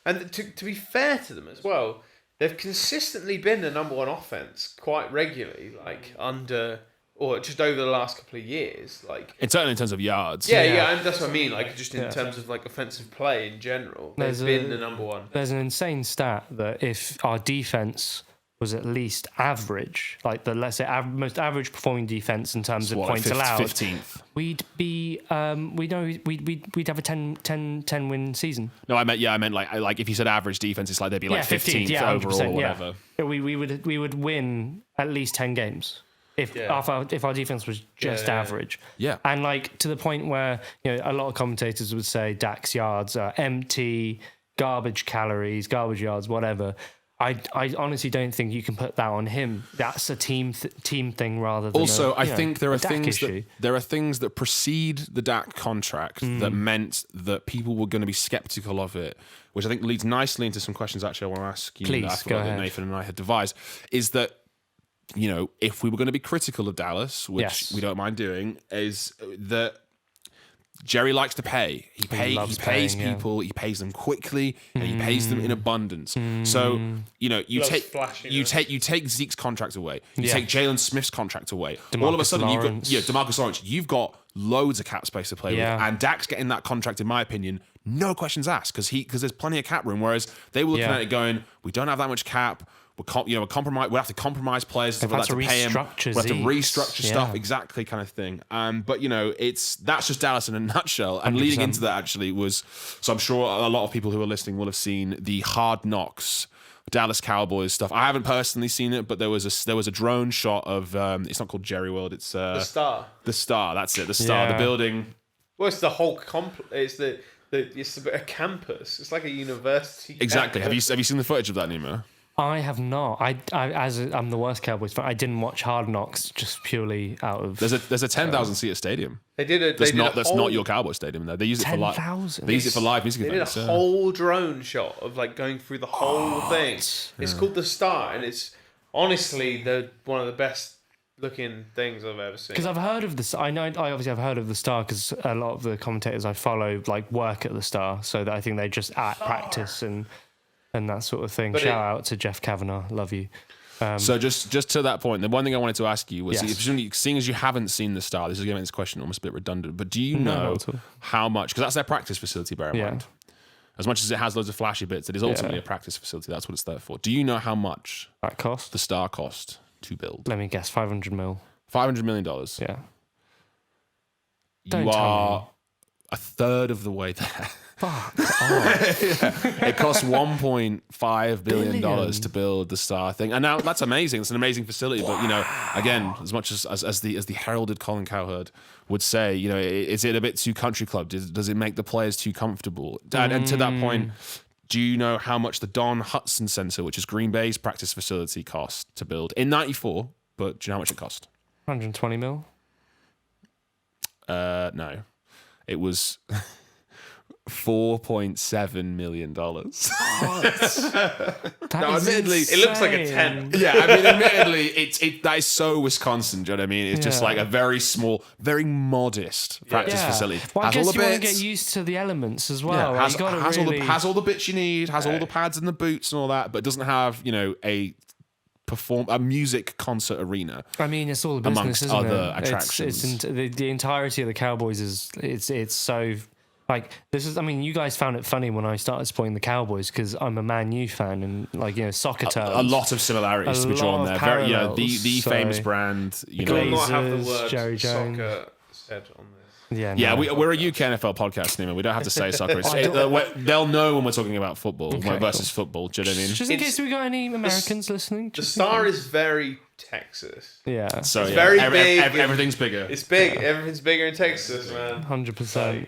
And to be fair to them as well, they've consistently been the number 1 offense quite regularly, like under or just over the last couple of years, like certainly in terms of yards. Yeah, and that's what I mean. Like just in terms of like offensive play in general, they've been the number 1. There's an insane stat that if our defense was at least average, like the let's say most average performing defense in terms of points allowed, 15th, we'd be we'd have a 10 win season. No, I meant like if you said average defense, it's like they'd be like 15th overall or whatever. Yeah. We would win at least 10 games. If our defense was just average. Yeah. And like to the point where, a lot of commentators would say Dak's yards are empty, garbage calories, garbage yards, whatever. I honestly don't think you can put that on him. That's a team thing rather than I think there are things that precede the Dak contract that meant that people were going to be skeptical of it, which I think leads nicely into some questions actually I want to ask you. Please, go ahead. That Nathan and I had devised, is that if we were going to be critical of Dallas, which we don't mind doing, is that Jerry likes to pay. He pays people. He pays them quickly, and he pays them in abundance. So you take Zeke's contract away. You take Jalen Smith's contract away. All of a sudden, DeMarcus Lawrence. You've got loads of cap space to play with, and Dak's getting that contract. In my opinion, no questions asked because there's plenty of cap room. Whereas they were looking at it going, we don't have that much cap. we're compromise. We have to compromise players. They've We'll had have to to pay them. restructure We have to Zeke's, restructure stuff, yeah. exactly, kind of thing. But that's just Dallas in a nutshell. And leading 100%. into that actually was, so I'm sure a lot of people who are listening will have seen the Hard Knocks Dallas Cowboys stuff. I haven't personally seen it, but there was a drone shot of it's not called Jerry World. It's The Star. The Star. That's it. The Star. Yeah. The building. Well, it's the whole it's it's a campus. It's like a university. Exactly. Campus. Have you seen the footage of that, Nemo? I have not. I'm the worst Cowboys fan. I didn't watch Hard Knocks just purely out of. There's a 10,000 seater stadium. They did a. That's they not did a whole, not your Cowboy stadium though. They use it for live. 10,000. They use it for live music They did a events. whole drone shot of like going through the whole thing. It's called the Star, and it's honestly one of the best looking things I've ever seen. Because I've heard of this. I obviously have heard of the Star because a lot of the commentators I follow like work at the Star, so that I think they just at practice and that sort of thing. But Shout out to Jeff Kavanagh, love you. So just to that point, the one thing I wanted to ask you was, Yes. presumably, seeing as you haven't seen the Star, this is going to make this question almost a bit redundant, but do you know not at all. how much, because that's their practice facility, bear in Yeah. mind. As much as it has loads of flashy bits, it is ultimately a practice facility. That's what it's there for. Do you know how much That cost? the Star cost to build? Let me guess, 500 mil. $500 million. Yeah. You Don't tell are a third of the way there. Fuck. It costs $1.5 billion Billion. to build the Star thing, and now that's amazing. It's an amazing facility, but again, as much as the heralded Colin Cowherd would say, is it a bit too country club? Does it make the players too comfortable? And to that point, do you know how much the Don Hutson Center, which is Green Bay's practice facility, cost to build in '94? But do you know how much it cost? 120 mil. No, it was $4.7 million. Admittedly, it looks like a 10. Yeah, I mean, admittedly, that is so Wisconsin. Do you know what I mean? It's just Yeah. like a very small, very modest practice facility. Well, I Has all guess the you want to bits. get used to the elements as Yeah, well. Like, has, you gotta has really... all the bits you need. Has all the pads and the boots and all that, but doesn't have a music concert arena. I mean, it's all a business, amongst isn't other it? attractions. The entirety of the Cowboys it's so like this is. I mean, you guys found it funny when I started supporting the Cowboys because I'm a Man U fan and soccer terms. A lot of similarities to be drawn lot of there. Very, parallels, the so- famous brand. Do not have the Glazers, word Jerry Jones. soccer said on this. Yeah, Yeah, no. we're a UK NFL podcast, Nima. We don't have to say soccer. They'll know when we're talking about football versus football. Do you know what I mean? Just in case we got any Americans listening. The just- Star is very Texas. Yeah, So It's very big. Everything's bigger. It's big. Everything's bigger in Texas, man. 100%.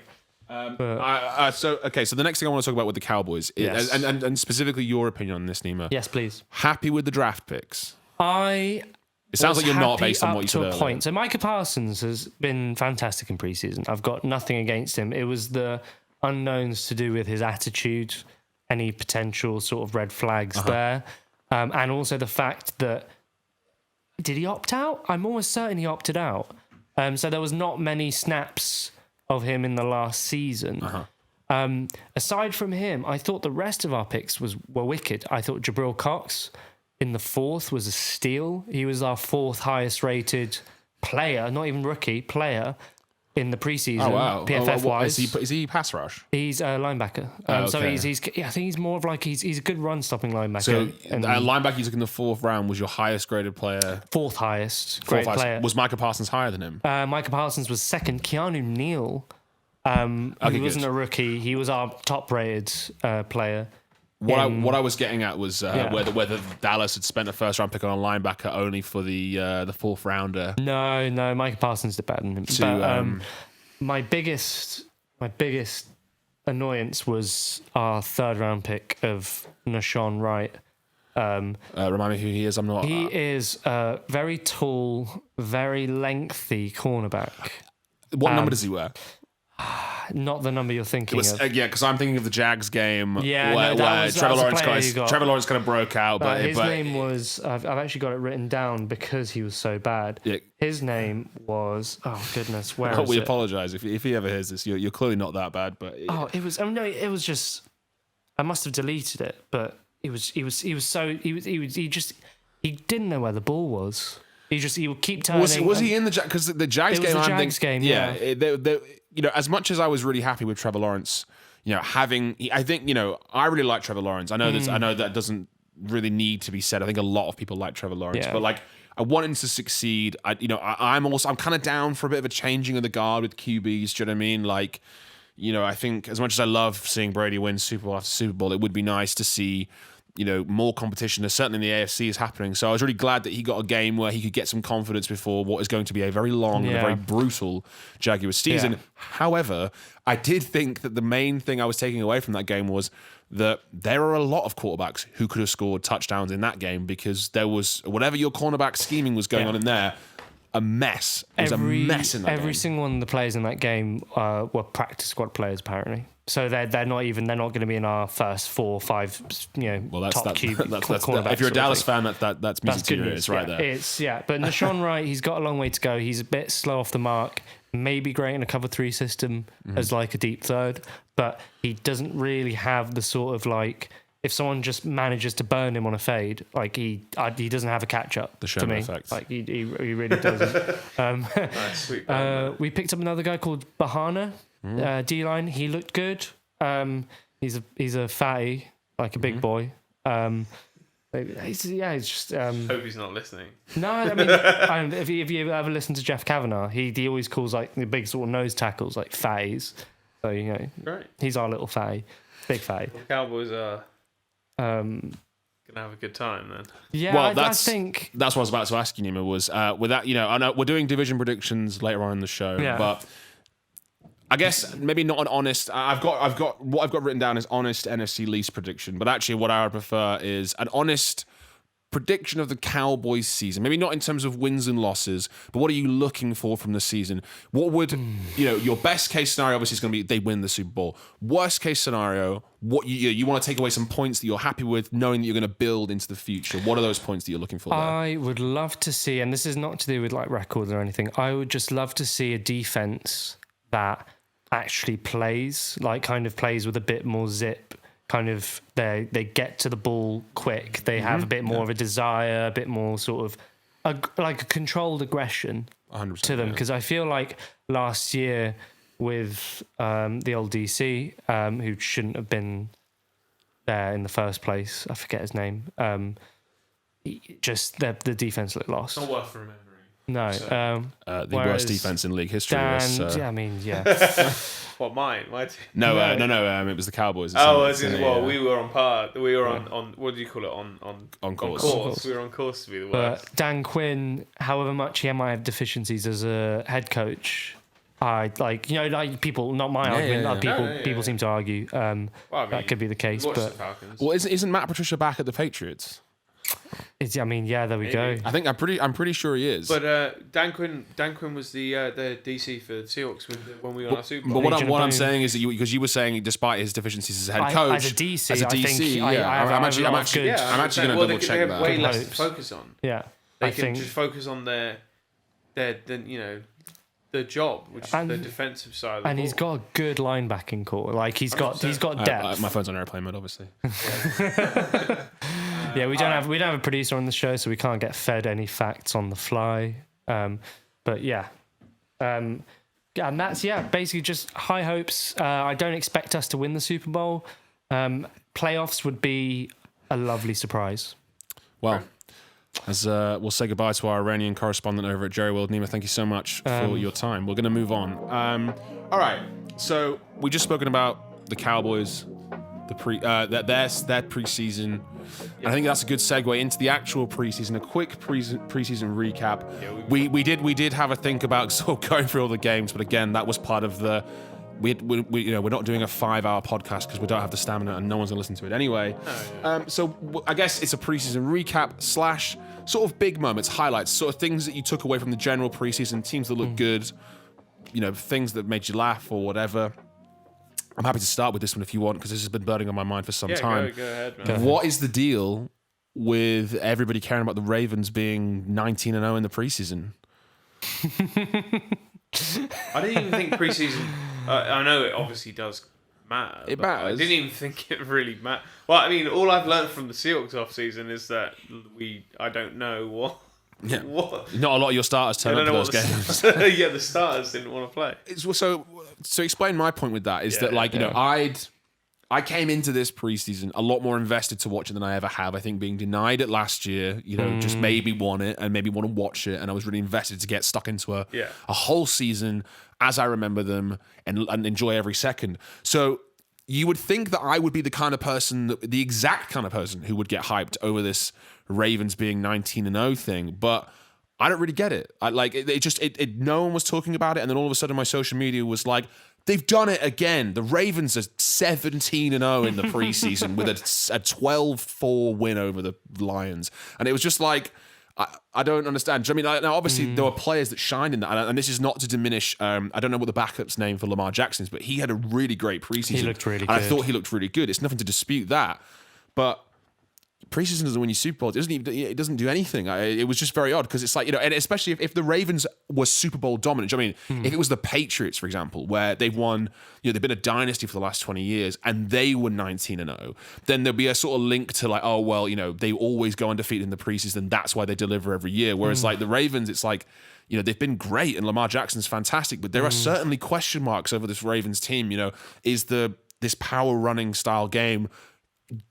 So the next thing I want to talk about with the Cowboys, Yes. and specifically your opinion on this, Nima. Yes, please. Happy with the draft picks? It sounds like you're not based on what you said to a earlier. point. So Micah Parsons has been fantastic in preseason. I've got nothing against him. It was the unknowns to do with his attitude, any potential sort of red flags there, and also the fact that did he opt out? I'm almost certain he opted out. So there was not many snaps of him in the last season. Aside from him, I thought the rest of our picks were wicked. I thought Jabril Cox in the 4th was a steal. He was our 4th highest rated player, not even rookie, player in the preseason. Oh wow! PFF wise, Is he pass rush? he's a linebacker. So okay. I think he's more of like he's a good run stopping linebacker. So and linebacker you took in the 4th round was your highest graded player. 4th highest Fourth great highest. player. Was Micah Parsons higher than him? Micah Parsons was 2nd. Keanu Neal, he wasn't good. a rookie. He was our top rated player. What I was getting at was whether Dallas had spent a 1st round pick on a linebacker only for the 4th rounder. No, Micah Parsons did better than him. But my biggest annoyance was our 3rd round pick of Nashawn Wright. Remind me who he is. I'm not. He is a very tall, very lengthy cornerback. What number does he wear? Not the number you're thinking of. Because I'm thinking of the Jags game Yeah, where, no, that was Trevor a Lawrence player you got. Trevor Lawrence kind of broke out, but His name was, I've actually got it written down because he was so bad. Yeah. His name was, oh goodness, where is we it? apologize if he ever hears this. You're clearly not that bad, but It was just, I must have deleted it, but he didn't know where the ball was. He would keep turning. was he in the Jags? Because the Jags It was game, the I'm Jags thinking, game, as much as I was really happy with Trevor Lawrence, I really like Trevor Lawrence. I know that doesn't really need to be said. I think a lot of people like Trevor Lawrence, Yeah. but like I want him to succeed. I'm kind of down for a bit of a changing of the guard with QBs. Do you know what I mean? Like, I think as much as I love seeing Brady win Super Bowl after Super Bowl, it would be nice to see, more competition. Certainly in the AFC is happening. So I was really glad that he got a game where he could get some confidence before what is going to be a very long and a very brutal Jaguars season. Yeah. However, I did think that the main thing I was taking away from that game was that there are a lot of quarterbacks who could have scored touchdowns in that game because there was, whatever your cornerback scheming was going on in there, a mess. It was a mess in that game. Every single one of the players in that game were practice squad players, apparently. So they're not going to be in our first 4 or 5, top cornerbacks. If you're a Dallas fan, that's music to your good ears news. right there. But Nashawn Wright, he's got a long way to go. He's a bit slow off the mark. Maybe great in a cover 3 system as like a deep third, but he doesn't really have the sort of like, if someone just manages to burn him on a fade, like he doesn't have a catch up. The to Sherman me. effect. Like he really doesn't. Nice, sweet band, We picked up another guy called Bahana, D-line. He looked good. He's a fatty, like a big boy. He's just. Hope he's not listening. No, I mean, if you ever listen to Jeff Kavanagh, he always calls like the big sort of nose tackles like fatties. So Great. he's our little fatty, big fatty. The Cowboys are gonna have a good time then. Yeah, Well, I think that's what I was about to ask you, Nima, was with that, I know we're doing division predictions later on in the show, but I guess maybe not an honest. I've got what I've got written down is honest NFC least prediction, but actually what I would prefer is an honest prediction of the Cowboys season. Maybe not in terms of wins and losses, but what are you looking for from the season? What would your best case scenario obviously is going to be they win the Super Bowl. Worst case scenario, what you want to take away some points that you're happy with, knowing that you're going to build into the future. What are those points that you're looking for there? I would love to see, and this is not to do with like records or anything. I would just love to see a defense that actually plays with a bit more zip. Kind of they get to the ball quick. They have a bit more of a desire, a bit more sort of like a controlled aggression 100%, to them. Because I feel like last year with the old DC, who shouldn't have been there in the first place, I forget his name. Just the defense looked lost. Not worth remembering. No, The worst defense in league history. yeah. What, mine? My team? No, it was the Cowboys. We were on par. We were on what do you call it? On course. We were on course to be the worst. But Dan Quinn, however much he might have deficiencies as a head coach, people, not my argument. People seem to argue that could be the case. Watch But the Falcons. Well, isn't Matt Patricia back at the Patriots? there we go. I think I'm pretty sure he is. But Dan Quinn was the DC for the Seahawks when we won our Super Bowl. But what I'm saying is that because you were saying despite his deficiencies as a head coach, as a DC, I think I'm actually going to double check they have that. way less to focus on. Yeah, They can just focus on their job, which is the defensive side of the ball. And he's got a good linebacking core. Like he's got depth. My phone's on airplane mode, obviously. Yeah, we don't have a producer on the show, so we can't get fed any facts on the fly. But yeah, and that's basically just high hopes. I don't expect us to win the Super Bowl. Playoffs would be a lovely surprise. Well, as we'll say goodbye to our Iranian correspondent over at Jerry World. Nima, thank you so much for your time. We're going to move on. All right, so we just spoken about the Cowboys, their preseason. And I think that's a good segue into the actual preseason. A quick preseason recap. Yeah, we did have a think about sort of going through all the games, but again, that was part of the. We're not doing a 5-hour podcast because we don't have the stamina and no one's gonna listen to it anyway. So I guess it's a preseason recap / sort of big moments, highlights, sort of things that you took away from the general preseason, teams that look good, things that made you laugh or whatever. I'm happy to start with this one if you want, because this has been burning on my mind for some time. Go ahead, man. What is the deal with everybody caring about the Ravens being 19-0 in the preseason? I didn't even think preseason. I know it obviously does matter. It matters. I didn't even think it really mattered. Well, I mean, all I've learned from the Seahawks offseason is that I don't know what. Yeah. What? Not a lot of your starters turn up to those games. Yeah, the starters didn't want to play. So explain my point with that is that I came into this preseason a lot more invested to watch it than I ever have. I think being denied it last year, just made me want it and made me want to watch it. And I was really invested to get stuck into a whole season as I remember them and enjoy every second. So you would think that I would be the kind of person, the exact kind of person who would get hyped over this Ravens being 19-0 thing, but I don't really get it. No one was talking about it, and then all of a sudden my social media was like, they've done it again. The Ravens are 17-0 in the preseason with a 12-4 win over the Lions, and it was just like, I don't understand. Do you know what I mean? Now, obviously, there were players that shined in that, and this is not to diminish. I don't know what the backup's name for Lamar Jackson is, but he had a really great preseason. He looked really good. I thought he looked really good. It's nothing to dispute that, but preseason doesn't win you Super Bowl. It doesn't do anything. It was just very odd because it's like, and especially if the Ravens were Super Bowl dominant. Do you know what I mean? If it was the Patriots, for example, where they've won, they've been a dynasty for the last 20 years and they were 19-0, then there'll be a sort of link to like, oh, well, they always go undefeated in the preseason. That's why they deliver every year. Whereas like the Ravens, it's like, they've been great and Lamar Jackson's fantastic, but there are certainly question marks over this Ravens team. Is this power running style game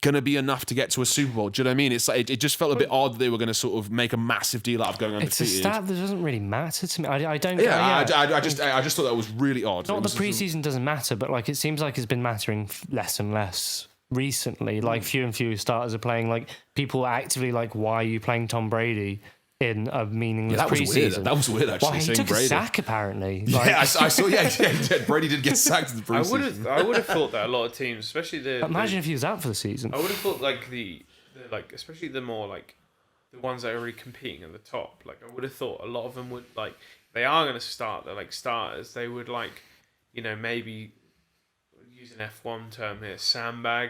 gonna be enough to get to a Super Bowl? Do you know what I mean? It's like it just felt a bit odd that they were going to sort of make a massive deal out of going undefeated. It's a stat that doesn't really matter to me. I don't. Yeah, I just thought that was really odd. Not the preseason doesn't matter, but like it seems like it's been mattering less and less recently. Like fewer and fewer starters are playing. Like people are actively like, why are you playing Tom Brady in a meaningless preseason? That was weird, actually. Well, he took Brady. a sack apparently. I saw. Yeah, Brady did get sacked in the preseason. I would have thought that a lot of teams, especially imagine if he was out for the season. I would have thought like the especially the more like the ones that are really competing at the top. Like I would have thought a lot of them would like they are going to start. They're like starters. They would like maybe use an F1 term here, sandbag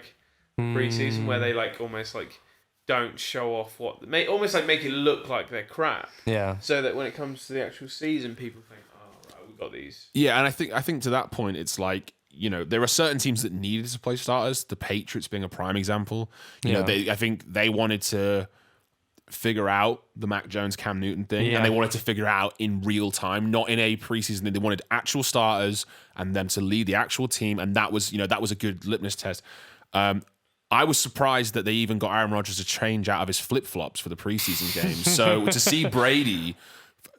preseason, where they like almost like don't show off almost like make it look like they're crap. Yeah. So that when it comes to the actual season, people think, oh, right, we've got these. Yeah, and I think to that point, it's like, there are certain teams that needed to play starters. The Patriots being a prime example. I think they wanted to figure out the Mac Jones, Cam Newton thing, and they wanted to figure out in real time, not in a preseason. They wanted actual starters and them to lead the actual team, and that was a good litmus test. I was surprised that they even got Aaron Rodgers to change out of his flip-flops for the preseason games. So to see Brady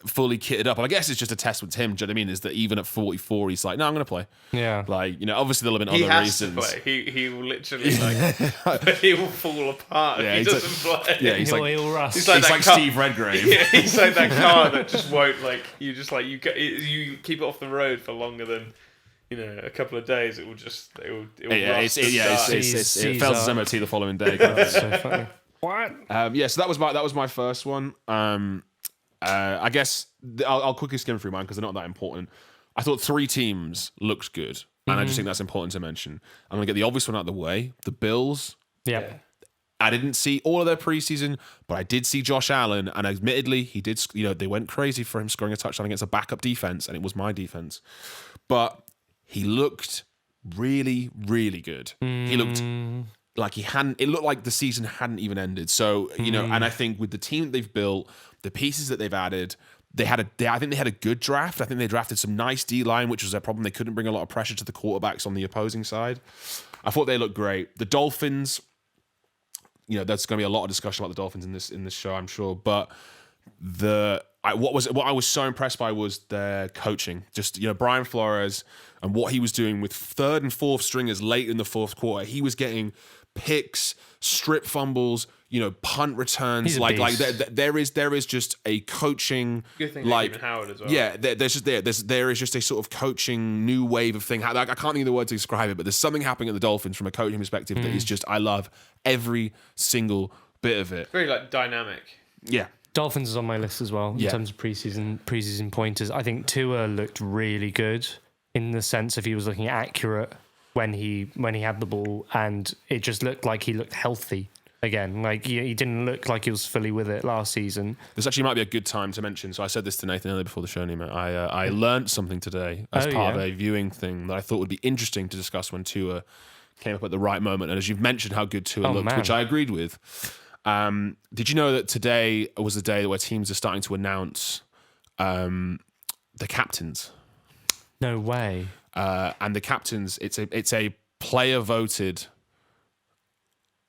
fully kitted up, and I guess it's just a testament to him, do you know what I mean? Is that even at 44, he's like, no, I'm going to play. Yeah. Like, obviously there'll have been other reasons. He has to play. He will literally, he will fall apart if he doesn't play. Yeah, he'll rust. He's like Steve Redgrave. Yeah, he's like that car that just won't, like, you keep it off the road for longer than, a couple of days, it will rust. It fails its MOT the following day. So funny. What? So that was my first one. I guess I'll quickly skim through mine because they're not that important. I thought 3 teams looked good, and I just think that's important to mention. I'm going to get the obvious one out of the way. The Bills. Yeah. I didn't see all of their preseason, but I did see Josh Allen, and admittedly, he did. They went crazy for him scoring a touchdown against a backup defense, and it was my defense, but he looked really, really good. He looked like it looked like the season hadn't even ended. So, and I think with the team that they've built, the pieces that they've added, I think they had a good draft. I think they drafted some nice D-line, which was their problem. They couldn't bring a lot of pressure to the quarterbacks on the opposing side. I thought they looked great. The Dolphins, there's going to be a lot of discussion about the Dolphins in this show, I'm sure. But what I was so impressed by was their coaching. Just, Brian Flores and what he was doing with 3rd and 4th stringers late in the 4th quarter. He was getting picks, strip fumbles, punt returns. There is just a coaching. Good thing like even Howard as well. Yeah, there is just a sort of coaching new wave of thing. I can't think of the word to describe it, but there's something happening at the Dolphins from a coaching perspective that is just, I love every single bit of it. Very dynamic. Yeah. Dolphins is on my list as well in terms of preseason pointers. I think Tua looked really good in the sense of he was looking accurate when he had the ball, and it just looked like he looked healthy again. Like he didn't look like he was fully with it last season. This actually might be a good time to mention. So I said this to Nathan earlier before the show, Nima. I learned something today as part of a viewing thing that I thought would be interesting to discuss when Tua came up at the right moment. And as you've mentioned how good Tua looked, which I agreed with. Did you know that today was the day where teams are starting to announce the captains? No way. And the captains, it's a player voted.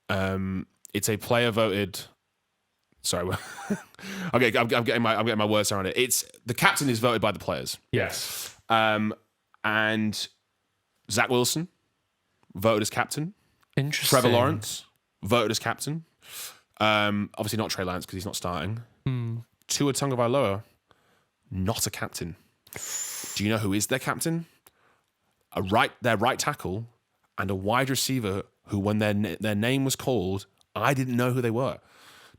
It's a player voted. Sorry, okay. I'm getting my words around it. It's the captain is voted by the players. Yes. And Zach Wilson voted as captain. Interesting. Trevor Lawrence voted as captain. Obviously not Trey Lance because he's not starting. Tua Tagovailoa, not a captain. Do you know who is their captain? Their right tackle and a wide receiver who, when their name was called, I didn't know who they were.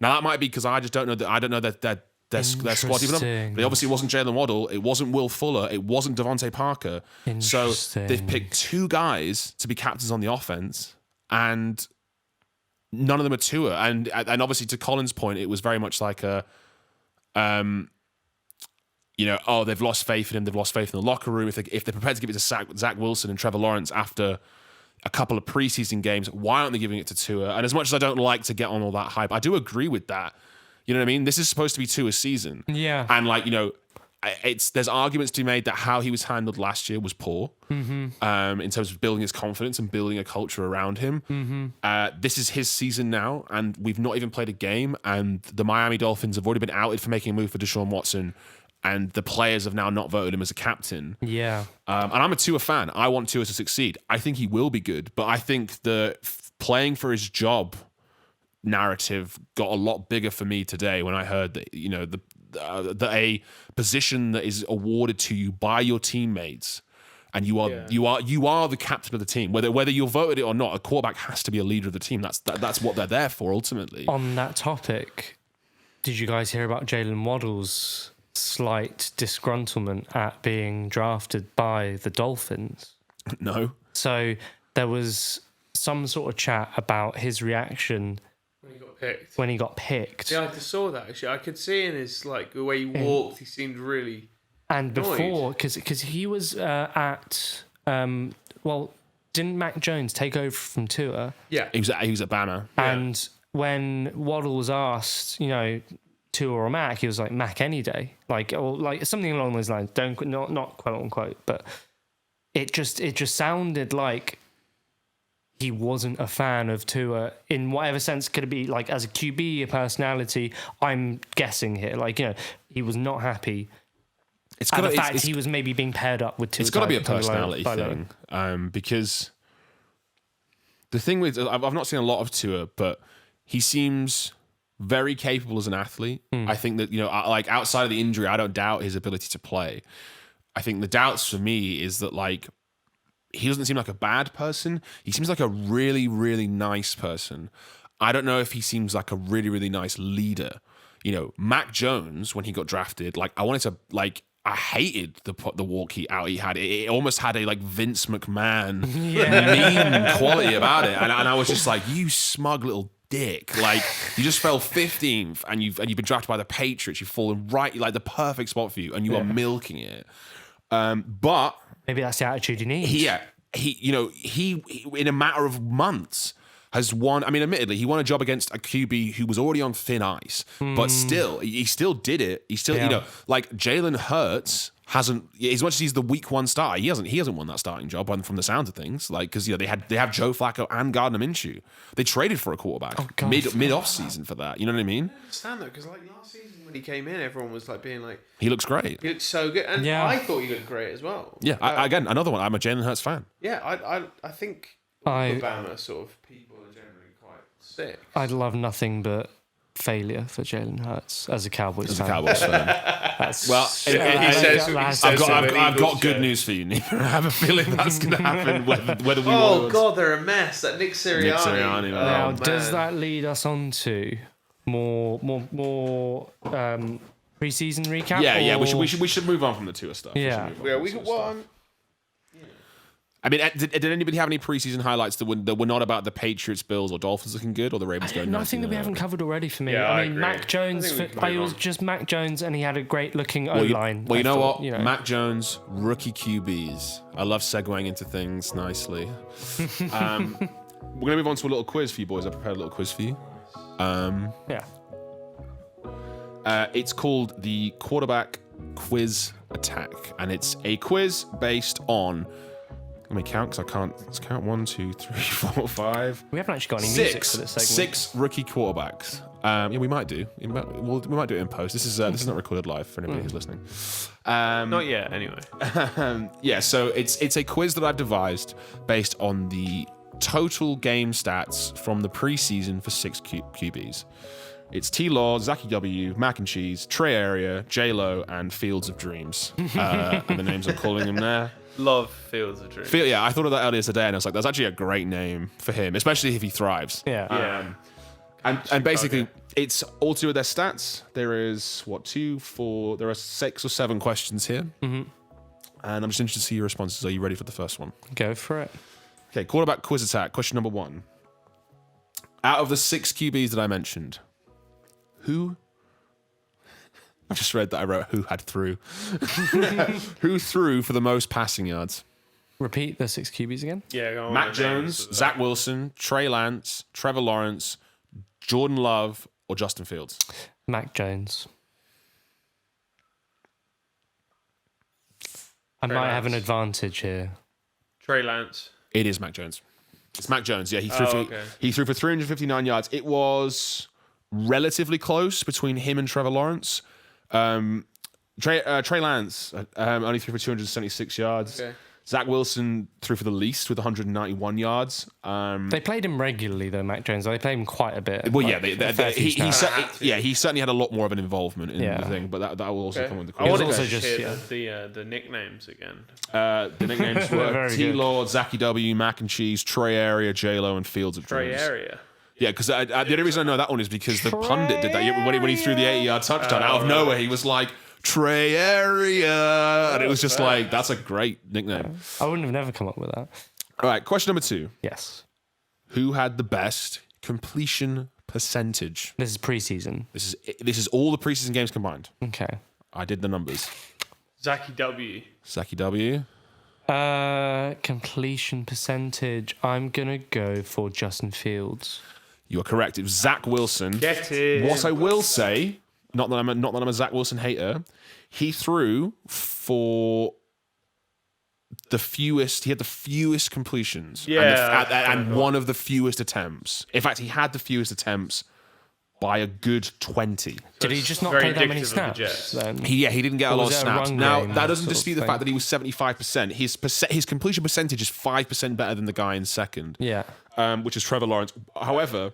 Now that might be because I just don't know that. I don't know that their squad even. But obviously, it wasn't Jalen Waddle. It wasn't Will Fuller. It wasn't Devontae Parker. So they've picked two guys to be captains on the offense, and none of them are Tua. And obviously, to Colin's point, it was very much like a, they've lost faith in him. They've lost faith in the locker room. If they're prepared to give it to Zach Wilson and Trevor Lawrence after a couple of preseason games, why aren't they giving it to Tua? And as much as I don't like to get on all that hype, I do agree with that. You know what I mean? This is supposed to be Tua's season. Yeah. And there's arguments to be made that how he was handled last year was poor in terms of building his confidence and building a culture around him. This is his season now, and we've not even played a game, and the Miami Dolphins have already been outed for making a move for Deshaun Watson, and the players have now not voted him as a captain. Yeah. And I'm a Tua fan. I want Tua to succeed. I think he will be good, but I think the playing for his job narrative got a lot bigger for me today when I heard that, that a position that is awarded to you by your teammates, and you are the captain of the team. Whether you're voted it or not, a quarterback has to be a leader of the team. That's what they're there for ultimately. On that topic, did you guys hear about Jalen Waddle's slight disgruntlement at being drafted by the Dolphins? No. So there was some sort of chat about his reaction when he got picked. Yeah, I just saw that actually. I could see in his the way he walked, he seemed really. And before, annoyed. because he was at didn't Mac Jones take over from Tua? Yeah, He was at Bama. And when Waddle was asked, Tua or Mac, he was like, Mac any day, or something along those lines. Not quote unquote, but it just sounded like he wasn't a fan of Tua in whatever sense. Could it be like as a QB, a personality? I'm guessing here, he was not happy. It's And the fact he was maybe being paired up with Tua. It's got to be a personality thing, because the thing with I've not seen a lot of Tua, but he seems very capable as an athlete. I think that outside of the injury, I don't doubt his ability to play. I think the doubts for me is that he doesn't seem like a bad person. He seems like a really, really nice person. I don't know if he seems like a really, really nice leader. Mac Jones, when he got drafted, I hated the walk he had. It almost had a Vince McMahon mean quality about it, and I was just like, you smug little dick! You just fell 15th, and you've been drafted by the Patriots. You've fallen right, the perfect spot for you, and you are milking it. But maybe that's the attitude you need. He in a matter of months has won. I mean, admittedly, he won a job against a QB who was already on thin ice, but still, he still did it. He still, Jalen Hurts hasn't, as much as he's the week one starter, he hasn't won that starting job from the sound of things. Because they have Joe Flacco and Gardner Minshew. They traded for a quarterback mid off season for that. You know what I mean? I understand that because last season when he came in, everyone was being like, he looks great. He looks so good, and I thought he looked great as well. Yeah, again, another one. I'm a Jalen Hurts fan. Yeah, I think Alabama sort of people are generally quite sick. I'd love nothing but failure for Jalen Hurts as a Cowboys fan. I've got good news for you, Nick. I have a feeling that's going to happen whether we want. Oh God, they're a mess. That Nick Sirianni. Now, does that lead us on to more preseason recap? Yeah. We should move on from the Tua stuff. Yeah. We got one. I mean, did anybody have any preseason highlights that were not about the Patriots, Bills, or Dolphins looking good, or the Ravens going? Nothing that we haven't covered already for me. Yeah, I mean, agree. Mac Jones. It was just Mac Jones, and he had a great looking O-line. Well, you know what? Mac Jones, rookie QBs. I love segueing into things nicely. We're gonna move on to a little quiz for you boys. I prepared a little quiz for you. Yeah. It's called the Quarterback Quiz Attack, and it's a quiz based on Let me count because I can't. Let's count 1, 2, 3, 4, 5. We haven't actually got any music Six. for this segment. 6 rookie quarterbacks. Yeah, we might do. We might do it in post. This is not recorded live for anybody who's listening. Not yet, anyway. Yeah, so it's a quiz that I've devised based on the total game stats from the preseason for 6 QBs. It's T-Law, Zachy W, Mac and Cheese, Trey Area, J-Lo, and Fields of Dreams. And the names I'm calling him there. Love Fields of Dreams. Yeah, I thought of that earlier today, and I was like, that's actually a great name for him, especially if he thrives. Yeah. And basically, it's all to do with their stats. There is, there are 6 or 7 questions here. Mm-hmm. And I'm just interested to see your responses. Are you ready for the first one? Go for it. Okay, quarterback quiz attack. Question number 1. Out of the 6 QBs that I mentioned, who... I just read that I wrote who had threw. Who threw for the most passing yards? Repeat the 6 QBs again. Yeah, go on. Mac Jones, Zach Wilson, Trey Lance, Trevor Lawrence, Jordan Love, or Justin Fields? Mac Jones. I might have an advantage here. Trey Lance. It is Mac Jones. It's Mac Jones. Yeah, he threw for 359 yards. It was relatively close between him and Trevor Lawrence. Trey Lance only threw for 276 yards. Okay. Zach Wilson threw for the least with 191 yards. They played him regularly, though, Mac Jones. They played him quite a bit. Well, like, yeah, he certainly had a lot more of an involvement in the thing, but that will also come with the quiz. I want to also just just hear the nicknames again. The nicknames were Very T-Law, Zachy W, Mac and Cheese, Trey Area, J-Lo, and Fields of Trey Dreams. Area. Yeah, because the only reason I know that one is because the pundit did that when he threw the 80-yard touchdown out of nowhere. He was like, Trey Area, and it was just like, that's a great nickname. I wouldn't have never come up with that. All right, question number 2. Yes. Who had the best completion percentage? This is preseason. This is all the preseason games combined. Okay. I did the numbers. Zachy W. Zachy W. Completion percentage. I'm gonna go for Justin Fields. You are correct. It was Zach Wilson. Get it. What I will say, not that I'm a Zach Wilson hater, he threw for the fewest. He had the fewest completions. Yeah. And one of the fewest attempts. In fact, he had the fewest attempts by a good 20. Did he just not very play that many indicative of the snaps? Jets. Then? He didn't get a Or lot was of it a snaps. run Now, game, that doesn't sort of dispute the thing? fact that he was 75%. His completion percentage is 5% better than the guy in second, Yeah. which is Trevor Lawrence. However,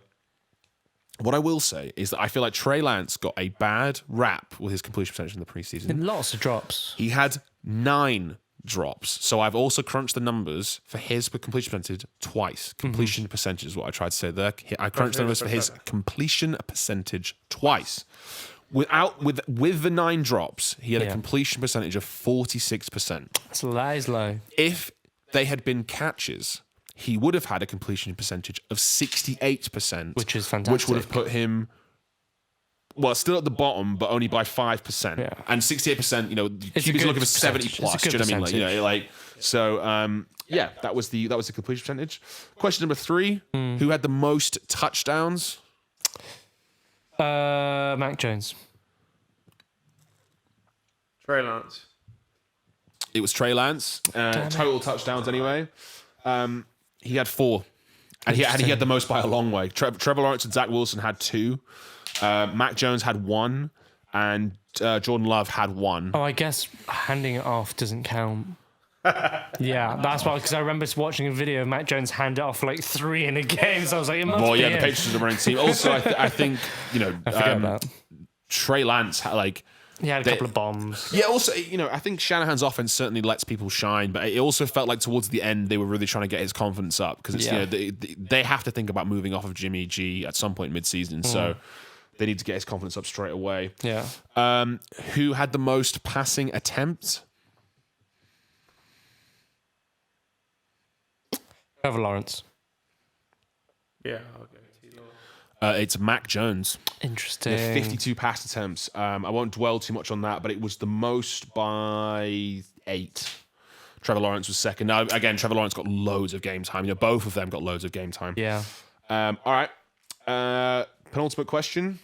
what I will say is that I feel like Trey Lance got a bad rap with his completion percentage in the preseason. Lots of drops. He had 9 drops. So I've also crunched the numbers for his completion percentage twice. Completion percentage is what I tried to say there. I crunched the numbers for his completion percentage twice. With the 9 drops, he had a completion percentage of 46%. So that is low. If they had been catches, he would have had a completion percentage of 68%, Which is fantastic. Which would have put him, well, still at the bottom, but only by 5%. Yeah. And 68%, It's a QB's good looking for 70 percentage. plus. It's a Do good you know what I mean? So yeah, that was the completion percentage. Question number 3: Who had the most touchdowns? Mac Jones. Trey Lance. It was Trey Lance. Total touchdowns anyway. He had 4. And he had the most by a long way. Trevor Lawrence and Zach Wilson had 2. Mac Jones had 1. And Jordan Love had 1. Oh, I guess handing it off doesn't count. Yeah, that's why, because I remember watching a video of Mac Jones hand it off for like 3 in a game. So I was like, it must be the him. Patriots are the running team. Also, I think, I forget that. Trey Lance had He had a couple of bombs. Yeah, also, I think Shanahan's offense certainly lets people shine, but it also felt like towards the end they were really trying to get his confidence up because they have to think about moving off of Jimmy G at some point mid-season, so they need to get his confidence up straight away. Yeah. Who had the most passing attempts? Trevor Lawrence. Yeah, okay. It's Mac Jones. Interesting. 52 pass attempts. I won't dwell too much on that, but it was the most by 8. Trevor Lawrence was second. Now, again, Trevor Lawrence got loads of game time. Both of them got loads of game time. Yeah. All right. Penultimate question.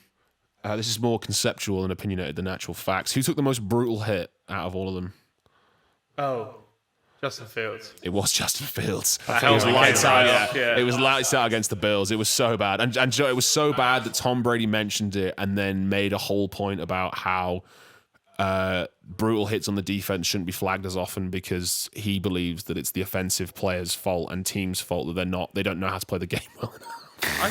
This is more conceptual and opinionated than actual facts. Who took the most brutal hit out of all of them? Oh. Justin Fields. It was Justin Fields. It hell was of a lights game out. right off, yeah. It was lights out against the Bills. It was so bad, and Joe, it was so bad that Tom Brady mentioned it and then made a whole point about how brutal hits on the defense shouldn't be flagged as often because he believes that it's the offensive players' fault and team's fault that they don't know how to play the game well enough.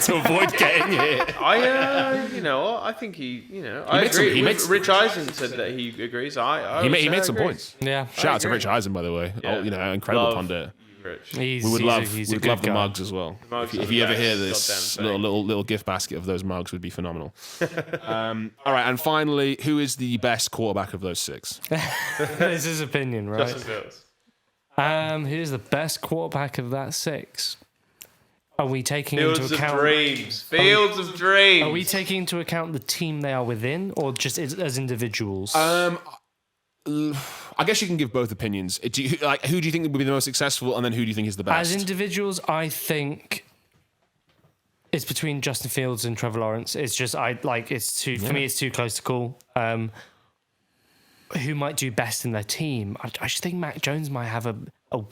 To avoid getting hit. I think I agree. Rich Eisen said that he agrees. He made some points. Yeah. Shout out to Rich Eisen, by the way. Yeah. Incredible pundit. Rich. We would love he's a we'd good love the guy. mugs as well. mugs If are you the ever hear best this, goddamn thing. little gift basket of those mugs would be phenomenal. All right, and finally, who is the best quarterback of those 6? This is opinion, right? Justin Fields. Who's the best quarterback of that 6? Are we taking Fields into of account? dreams. Fields of dreams. Are we taking into account the team they are within, or just as individuals? I guess you can give both opinions. Who do you think would be the most successful, and then who do you think is the best? As individuals, I think it's between Justin Fields and Trevor Lawrence. It's just for me, it's too close to call. Who might do best in their team? I just think Mac Jones might have a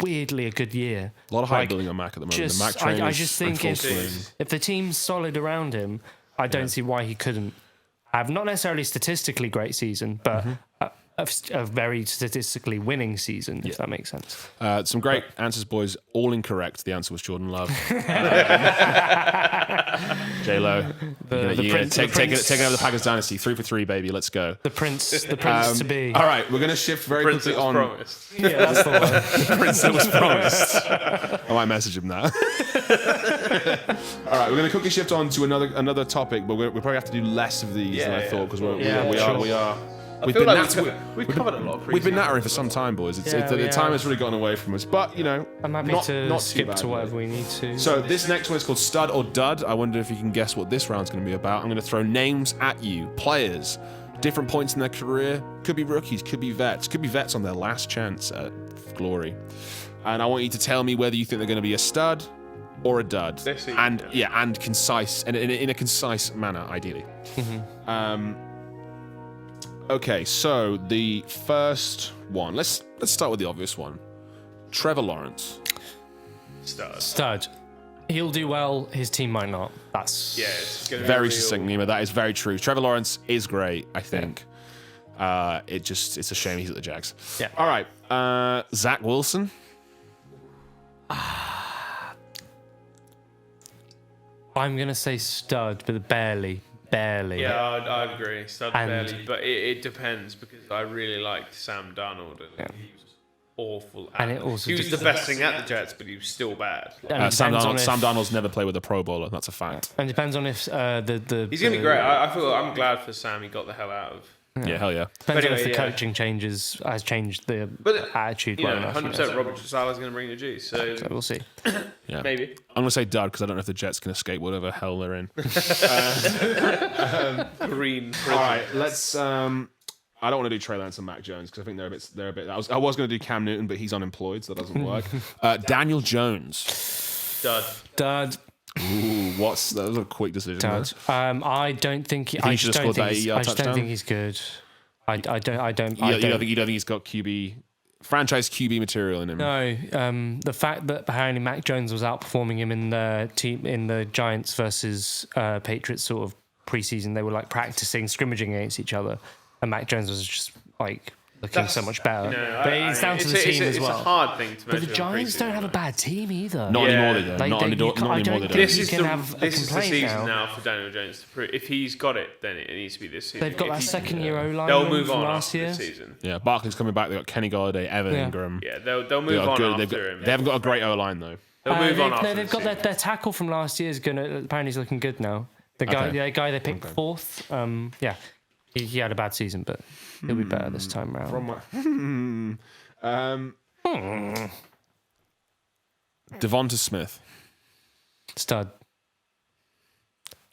weirdly a good year. A lot of hype building on Mac at the moment. The Mac train I is just think in full swing. if the team's solid around him, I don't see why he couldn't have not necessarily statistically great season, but a very statistically winning season, if that makes sense. Some great answers, boys. All incorrect. The answer was Jordan Love. J-Lo. Taking over the Packers dynasty. 3 for 3, baby. Let's go. The prince to be. All right, we're going to shift very Prince quickly was on. promised. Yeah, that's the one. The prince that was promised. I might message him now. All right, we're going to quickly shift on to another topic, but we'll probably have to do less of these than I thought because we are. I feel like we've covered a lot of We've been preseason. nattering for some time, boys. Yeah, the we time have. has really gotten away from us. But, I'm happy not to too skip bad, to whatever we need to. So this next one is called Stud or Dud. I wonder if you can guess what this round's going to be about. I'm going to throw names at you. Players, different points in their career. Could be rookies, could be vets. Could be vets on their last chance at glory. And I want you to tell me whether you think they're going to be a stud or a dud. This season, And concise, and in a concise manner, ideally. Okay, so the first one. Let's start with the obvious one. Trevor Lawrence. Stud. He'll do well. His team might not. That's It's gonna be Very real. succinct, Nima. That is very true. Trevor Lawrence is great, I think. It's a shame he's at the Jags. Yeah. All right. Zach Wilson. I'm gonna say stud, but barely. Yeah, I agree. Stud And- barely, but it depends because I really liked Sam Darnold and he was awful. And it also he was just- the best thing at the Jets, but he was still bad. And it Sam depends on Darnold's never played with a Pro Bowler. That's a fact. And it depends on if the He's gonna be great. I'm glad for Sam. He got the hell out of. Yeah, hell yeah. Depends on Anyway, if the yeah. coaching has changed the But attitude well enough. 100% Robert Saleh's gonna bring the G. So So we'll see. Yeah. maybe. I'm gonna say dud because I don't know if the Jets can escape whatever hell they're in. Green. All right, let's. I don't want to do Trey Lance and Mac Jones because I think they're a bit. I was going to do Cam Newton, but he's unemployed, so that doesn't work. Daniel Jones. Stud. Dud. Ooh, that was a quick decision. Dud. I don't think think he should have scored that 80-yard I just don't touchdown? think he's good. I don't. You don't think he's got franchise QB material in him? No, the fact that apparently Mac Jones was outperforming him in the Giants versus Patriots sort of preseason, they were like practicing scrimmaging against each other, and Mac Jones was just like looking so much better. But it's down to the team as well. It's a hard thing to measure. But the Giants don't have a bad team either. Not anymore, they don't. Like, Not you anymore, can't- not I anymore, don't they think don't. you can have a This is the complaint season now. now for Daniel Jones to prove. If he's got it, then it needs to be this season. They've got If that he- second-year O-line They'll move from on last after year. this season. Yeah, Barkley's coming back. They got Kenny Galladay, Evan Yeah. Ingram. Yeah, they'll They move on got after him. they haven't got a great O line though. They'll move on after They've this got season. their tackle from last year is gonna apparently he's looking good now. The guy they picked fourth. He had a bad season, but he'll be better this time round. Devonta Smith. Stud.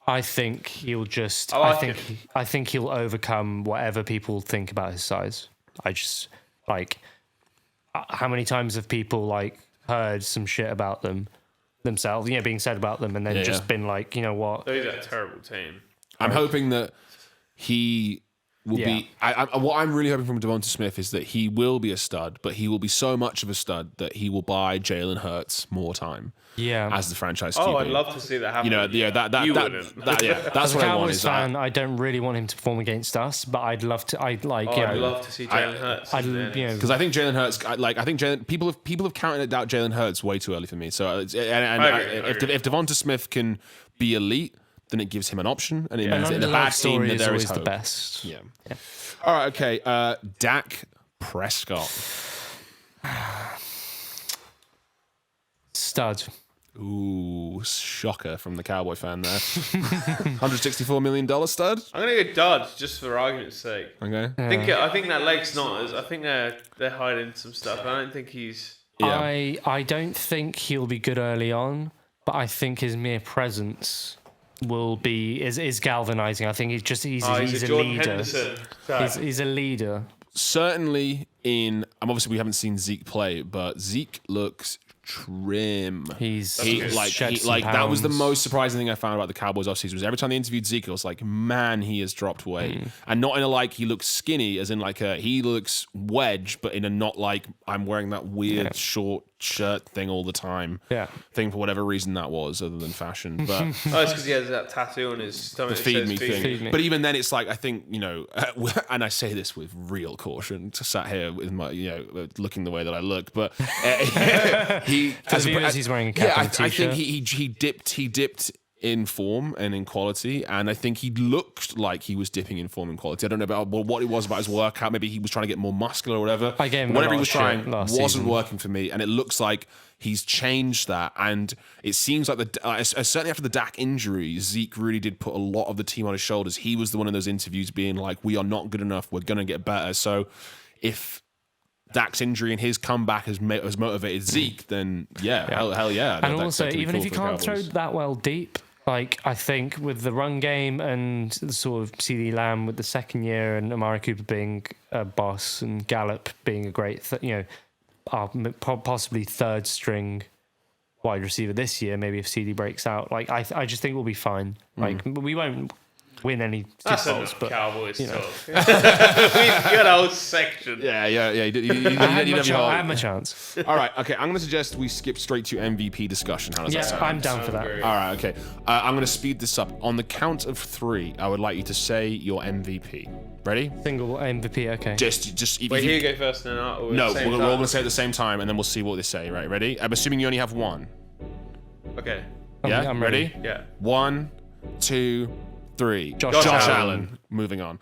I think he'll just. I like I think he'll overcome whatever people think about his size. I just like. How many times have people like heard some shit about themselves? Being said about them, and then just been like, you know what? Those are a terrible team. I'm hoping that he will be. What I'm really hoping from Devonta Smith is that he will be a stud, but he will be so much of a stud that he will buy Jalen Hurts more time. Yeah. As the franchise QB. Oh, I'd love to see that happen. You know, You wouldn't. That's As a what I want. Cowboys Is fan, that, I don't really want him to perform against us, but I'd love to. I'd like. I'd love to see Jalen Hurts. because I think Jalen Hurts, people have counted out Jalen Hurts way too early for me. So if Devonta Smith can be elite, then it gives him an option, and it means in a bad team that there is hope. The best. Yeah. All right. Okay. Dak Prescott. Stud. Ooh, shocker from the Cowboy fan there. $164 million stud. I'm gonna go dud just for argument's sake. Okay. I think that leg's not as. I think they're hiding some stuff. I don't think he's. Yeah. I don't think he'll be good early on, but I think his mere presence will be is galvanizing. I think he's a Jordan leader. Henderson. He's a leader. Certainly obviously we haven't seen Zeke play, but Zeke looks trim. That was the most surprising thing I found about the Cowboys offseason was every time they interviewed Zeke, I was like, man, he has dropped weight. And not in a he looks skinny, as in he looks wedge, but in a not I'm wearing that weird short shirt thing all the time. Yeah. Thing for whatever reason that was, other than fashion. But Oh, it's because he has that tattoo on his stomach. the feed me thing. Feed me. But even then, it's I think, and I say this with real caution, sat here with my, looking the way that I look, but he's wearing a cap and a I think t-shirt. he dipped in form and in quality, and I think he looked like he was dipping in form and quality. I don't know about what it was about his workout. Maybe he was trying to get more muscular or whatever. I gave him whatever a he lot was of trying shit last wasn't season. working for me, and it looks like he's changed that. And it seems like certainly after the Dak injury, Zeke really did put a lot of the team on his shoulders. He was the one in those interviews being like, "We are not good enough. We're gonna get better." So if Dak's injury and his comeback has motivated Zeke, then hell yeah. And also, even if you can't throw that well deep, I think with the run game and the sort of CD Lamb with the second year and Amari Cooper being a boss and Gallup being a great, possibly third string wide receiver this year, maybe if CD breaks out, I just think we'll be fine. We won't win any Super Bowls, but Cowboys talk. We've got a whole section. Yeah. I have my chance. All right, okay. I'm going to suggest we skip straight to MVP discussion. How does that Yes, sound? I'm down for that. Great. All right, okay. I'm going to speed this up. On the count of 3, I would like you to say your MVP. Ready? Single MVP, okay. Just if Wait, you, here you go first, and then I'll. No, we're all going to say it at the same time, and then we'll see what they say. Right? Ready? I'm assuming you only have one. Okay. Yeah. I'm ready. Yeah. 1, 2, 3. Josh Allen. Moving on.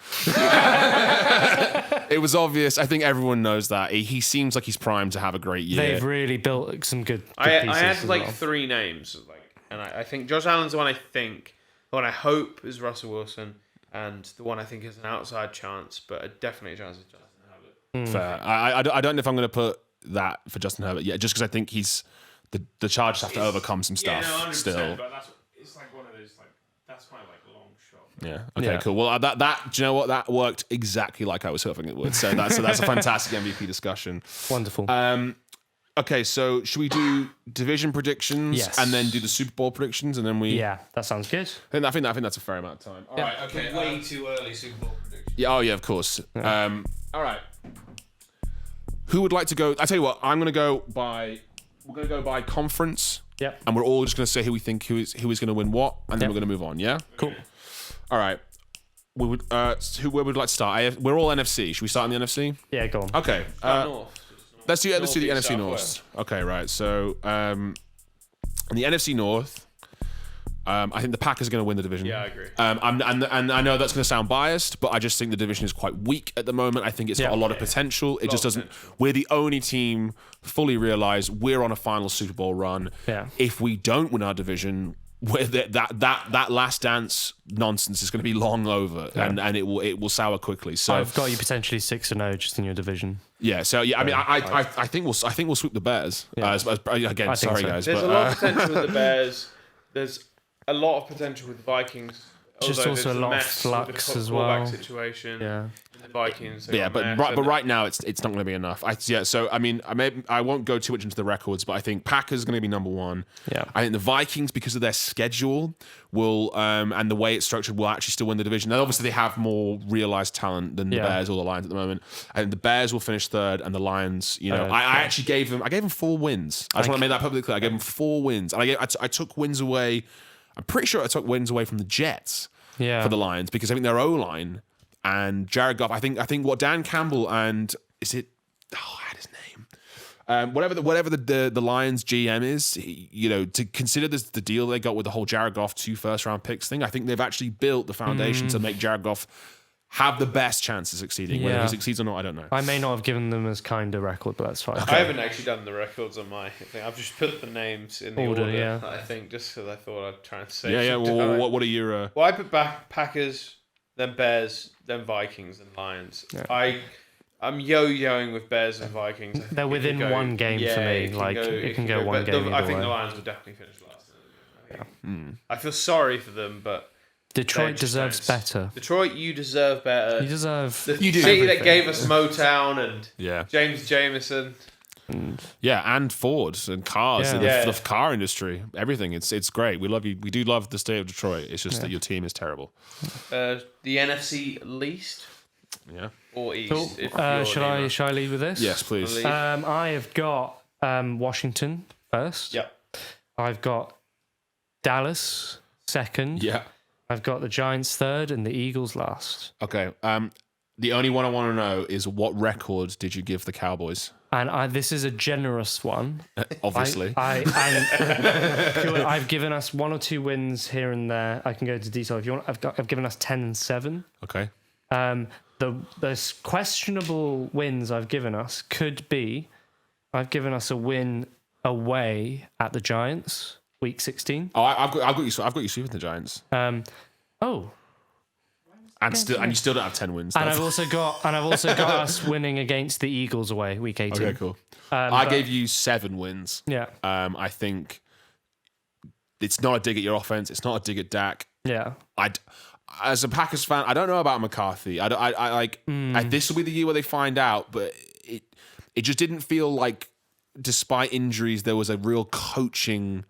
It was obvious. I think everyone knows that. He seems like he's primed to have a great year. They've really built some good pieces. I had as well. 3 names, and I think Josh Allen's the one the one I hope is Russell Wilson, and the one I think is an outside chance, but definitely a chance is Justin Herbert. Fair. I don't know if I'm going to put that for Justin Herbert yet, just because I think he's the Chargers have to overcome some stuff still. But it's one of those that's my long shot. Yeah. Okay. Cool. Well, that do you know what? That worked exactly like I was hoping it would. So that's a fantastic MVP discussion. Wonderful. Okay. So should we do division predictions Yes. and then do the Super Bowl predictions and then we? Yeah, that sounds good. I think that's a fair amount of time. All right. Okay. Way too early Super Bowl prediction. Yeah. Oh yeah. Of course. All right. Who would like to go? I tell you what. We're going to go by conference. Yep. And we're all just going to say who we think who is going to win what, and then we're going to move on. Yeah. Cool. All right. We would. Where would we like to start? We're all NFC. Should we start in the NFC? Yeah, go on. Okay. North. Let's do the NFC Southwest. North. Okay. Right. So, in the NFC North, I think the Packers are going to win the division. Yeah, I agree. And I know that's going to sound biased, but I just think the division is quite weak at the moment. I think it's got a lot of potential. It just doesn't. We're the only team fully realize we're on a final Super Bowl run. Yeah. If we don't win our division, that last dance nonsense is going to be long over, and it will sour quickly. So I've got you potentially 6-0 just in your division. yeah. So yeah, I mean, I think we'll sweep the Bears. Yeah. Again, I think sorry so. guys, There's but a lot of potential with the Bears. There's a lot of potential with the Vikings. just Although also there's a lot of mess with flux the as quarterback well. situation. Yeah. The Vikings. Yeah, but right now it's not going to be enough. So I mean, I won't go too much into the records, but I think Packers are going to be number one. Yeah. I think the Vikings, because of their schedule, will and the way it's structured, will actually still win the division. Now, obviously, they have more realized talent than the Bears or the Lions at the moment. I think the Bears will finish third, and the Lions. I actually gave them 4 wins. I just want to make that publicly clear. I gave them 4 wins, and I took wins away. I'm pretty sure I took wins away from the Jets for the Lions because I think their O-line and Jared Goff. I think what Dan Campbell and is it? Oh, I had his name. Whatever the Lions GM is, to consider this the deal they got with the whole Jared Goff 2 first-round picks thing. I think they've actually built the foundation to make Jared Goff have the best chance of succeeding. Whether he succeeds or not, I don't know. I may not have given them as kind a record, but that's fine. I haven't actually done the records on my thing. I've just put the names in the order. I think just because I thought I'd try and say. Yeah. Well, what are your? Well, I put back Packers, then Bears, then Vikings, and Lions. Yeah. I'm yo-yoing with Bears and Vikings. They're within one game for me. It can go one game. I think the Lions will definitely finish last. I feel sorry for them, but Detroit deserves better. Detroit, you deserve better. You deserve. The city that gave us Motown and James Jameson. And Fords and cars and the car industry, everything. It's great. We love you. We do love the state of Detroit. It's just that your team is terrible. The NFC least. Yeah. Or East. Cool. Shall I lead with this? Yes, please. I have got Washington first. Yep. I've got Dallas second. Yeah. I've got the Giants third and the Eagles last. Okay. The only one I want to know is what record did you give the Cowboys? And this is a generous one. Obviously. I've given us 1 or 2 wins here and there. I can go into detail if you want. I've given us 10-7. Okay. The questionable wins I've given us could be, I've given us a win away at the Giants, week 16. Oh, I've got you sweeping the Giants. And you still don't have 10 wins. And I've also got us winning against the Eagles away, week 18. Okay, cool. I gave you 7 wins. Yeah. I think it's not a dig at your offense. It's not a dig at Dak. Yeah. As a Packers fan, I don't know about McCarthy. This will be the year where they find out, but it just didn't feel like, despite injuries, there was a real coaching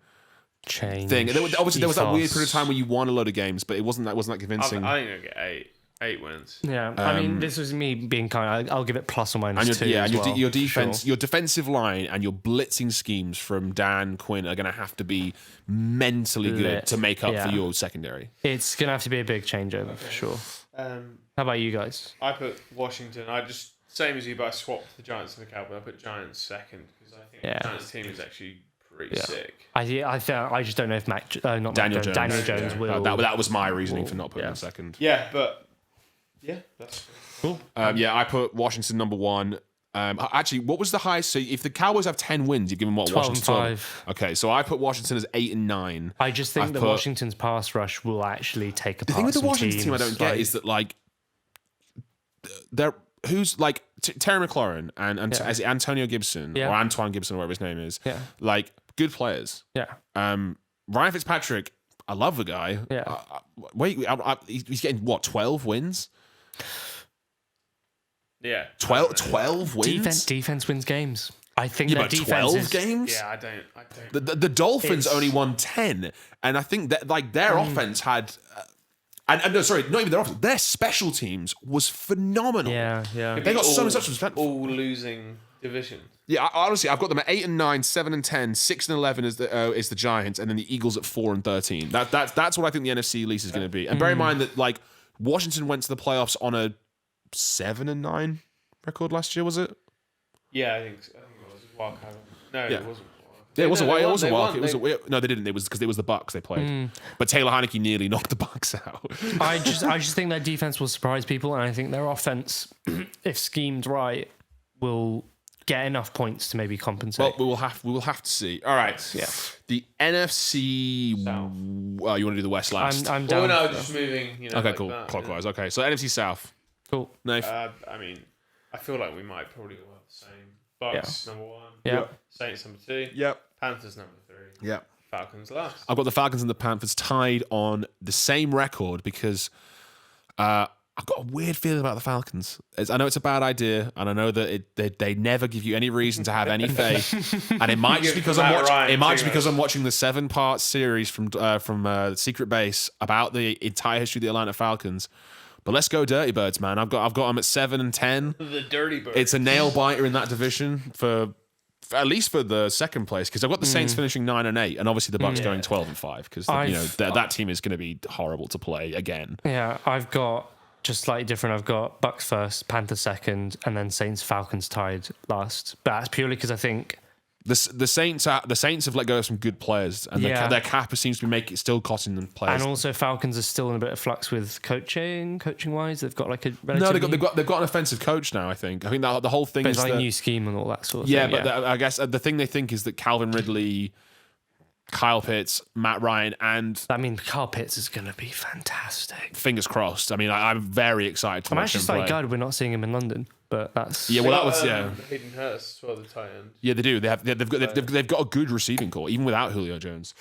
change thing. There was that weird period of time where you won a lot of games, but it wasn't that convincing. I think I'll get 8 wins. Yeah, I mean, this was me being kind. I'll give it plus or minus 2. Yeah, and your defense, sure. Your defensive line, and your blitzing schemes from Dan Quinn are going to have to be mentally good to make up for your secondary. It's going to have to be a big changeover for sure. How about you guys? I put Washington. I just same as you, but I swapped the Giants and the Cowboys. I put Giants second because I think the Giants team is actually pretty sick. I just don't know if Daniel Jones will. That was my reasoning for not putting him second. Yeah, but that's cool. I put Washington number 1. Actually, what was the highest? So if the Cowboys have 10 wins, you've given what? 12 Washington and 5. Okay, so I put Washington as 8 and 9. I just think that Washington's pass rush will actually take apart. The thing with the Washington teams, team I don't get is that who's like Terry McLaurin and as Antonio Gibson or Antoine Gibson or whatever his name is. Yeah. Good players. Yeah. Ryan Fitzpatrick, I love the guy. Yeah. He's getting what, 12 wins? Yeah. 12 wins? Defense wins games. I think that defense 12 games? Yeah, I don't. The Dolphins only won 10, and I think that their offense had no, sorry, not even their offense. Their special teams was phenomenal. Yeah. They got so much respect. All losing division. Yeah, honestly, I've got them at 8 and 9, 7 and 10, 6 and 11 is the Giants, and then the Eagles at 4 and 13. That's what I think the NFC lease is going to be. And bear in mind that Washington went to the playoffs on a 7 and 9 record last year, was it? Yeah, I think it was wild card. No, it wasn't. Yeah, it wasn't wild. No, they didn't. It was because it was the Bucks they played. But Taylor Heineke nearly knocked the Bucks out. I just think their defense will surprise people, and I think their offense, if schemed right, will get enough points to maybe compensate. Well, we will have to see. All right. Yeah. The NFC. South. You want to do the West last? I'm down. Well, no, just moving. Okay, cool. Clockwise. Okay, so NFC South. Cool. Nath. I mean, I feel like we might probably all have the same. Bucks number 1. Yeah. Saints number 2. Yep. Panthers number 3. Yep. Falcons last. I've got the Falcons and the Panthers tied on the same record because I've got a weird feeling about the Falcons. I know it's a bad idea, and I know that they never give you any reason to have any faith. And it might just because I'm watching the 7-part series from Secret Base about the entire history of the Atlanta Falcons. But let's go Dirty Birds, man. I've got them at 7 and 10. The Dirty Birds. It's a nail biter in that division for at least for the second place, because I've got the Saints finishing 9 and 8, and obviously the Bucks going 12 and 5, because that team is going to be horrible to play again. Yeah, I've got just slightly different. I've got Bucks first, Panthers second, and then Saints Falcons tied last. But that's purely because I think the Saints have let go of some good players, and their cap seems to be still costing them players. And also Falcons are still in a bit of flux with coaching wise. They've got like a they've got an offensive coach now. I think that the whole thing but is it's like new scheme and all that sort of thing. But I guess the thing they think is that Calvin Ridley, Kyle Pitts, Matt Ryan, and Kyle Pitts is going to be fantastic. Fingers crossed. I mean, I'm very excited to watch him play. I'm actually slightly glad we're not seeing him in London, but that's Hayden Hurst as well, the tight end. Yeah, they do. They've got a good receiving core even without Julio Jones.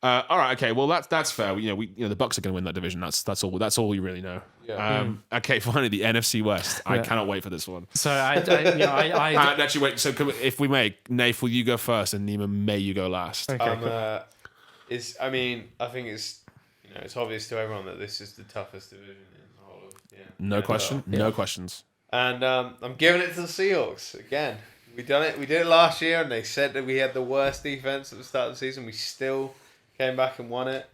All right, okay. Well, that's fair. The Bucks are going to win that division. That's all we really know. Yeah. Okay, finally the NFC West. I cannot wait for this one. So I actually wait. So if we may, Nath, will you go first, and Nima, may you go last? Okay, cool. I think it's it's obvious to everyone that this is the toughest division in the whole of No question. Yeah. No questions. And I'm giving it to the Seahawks again. We did it last year, and they said that we had the worst defense at the start of the season. We still came back and won it.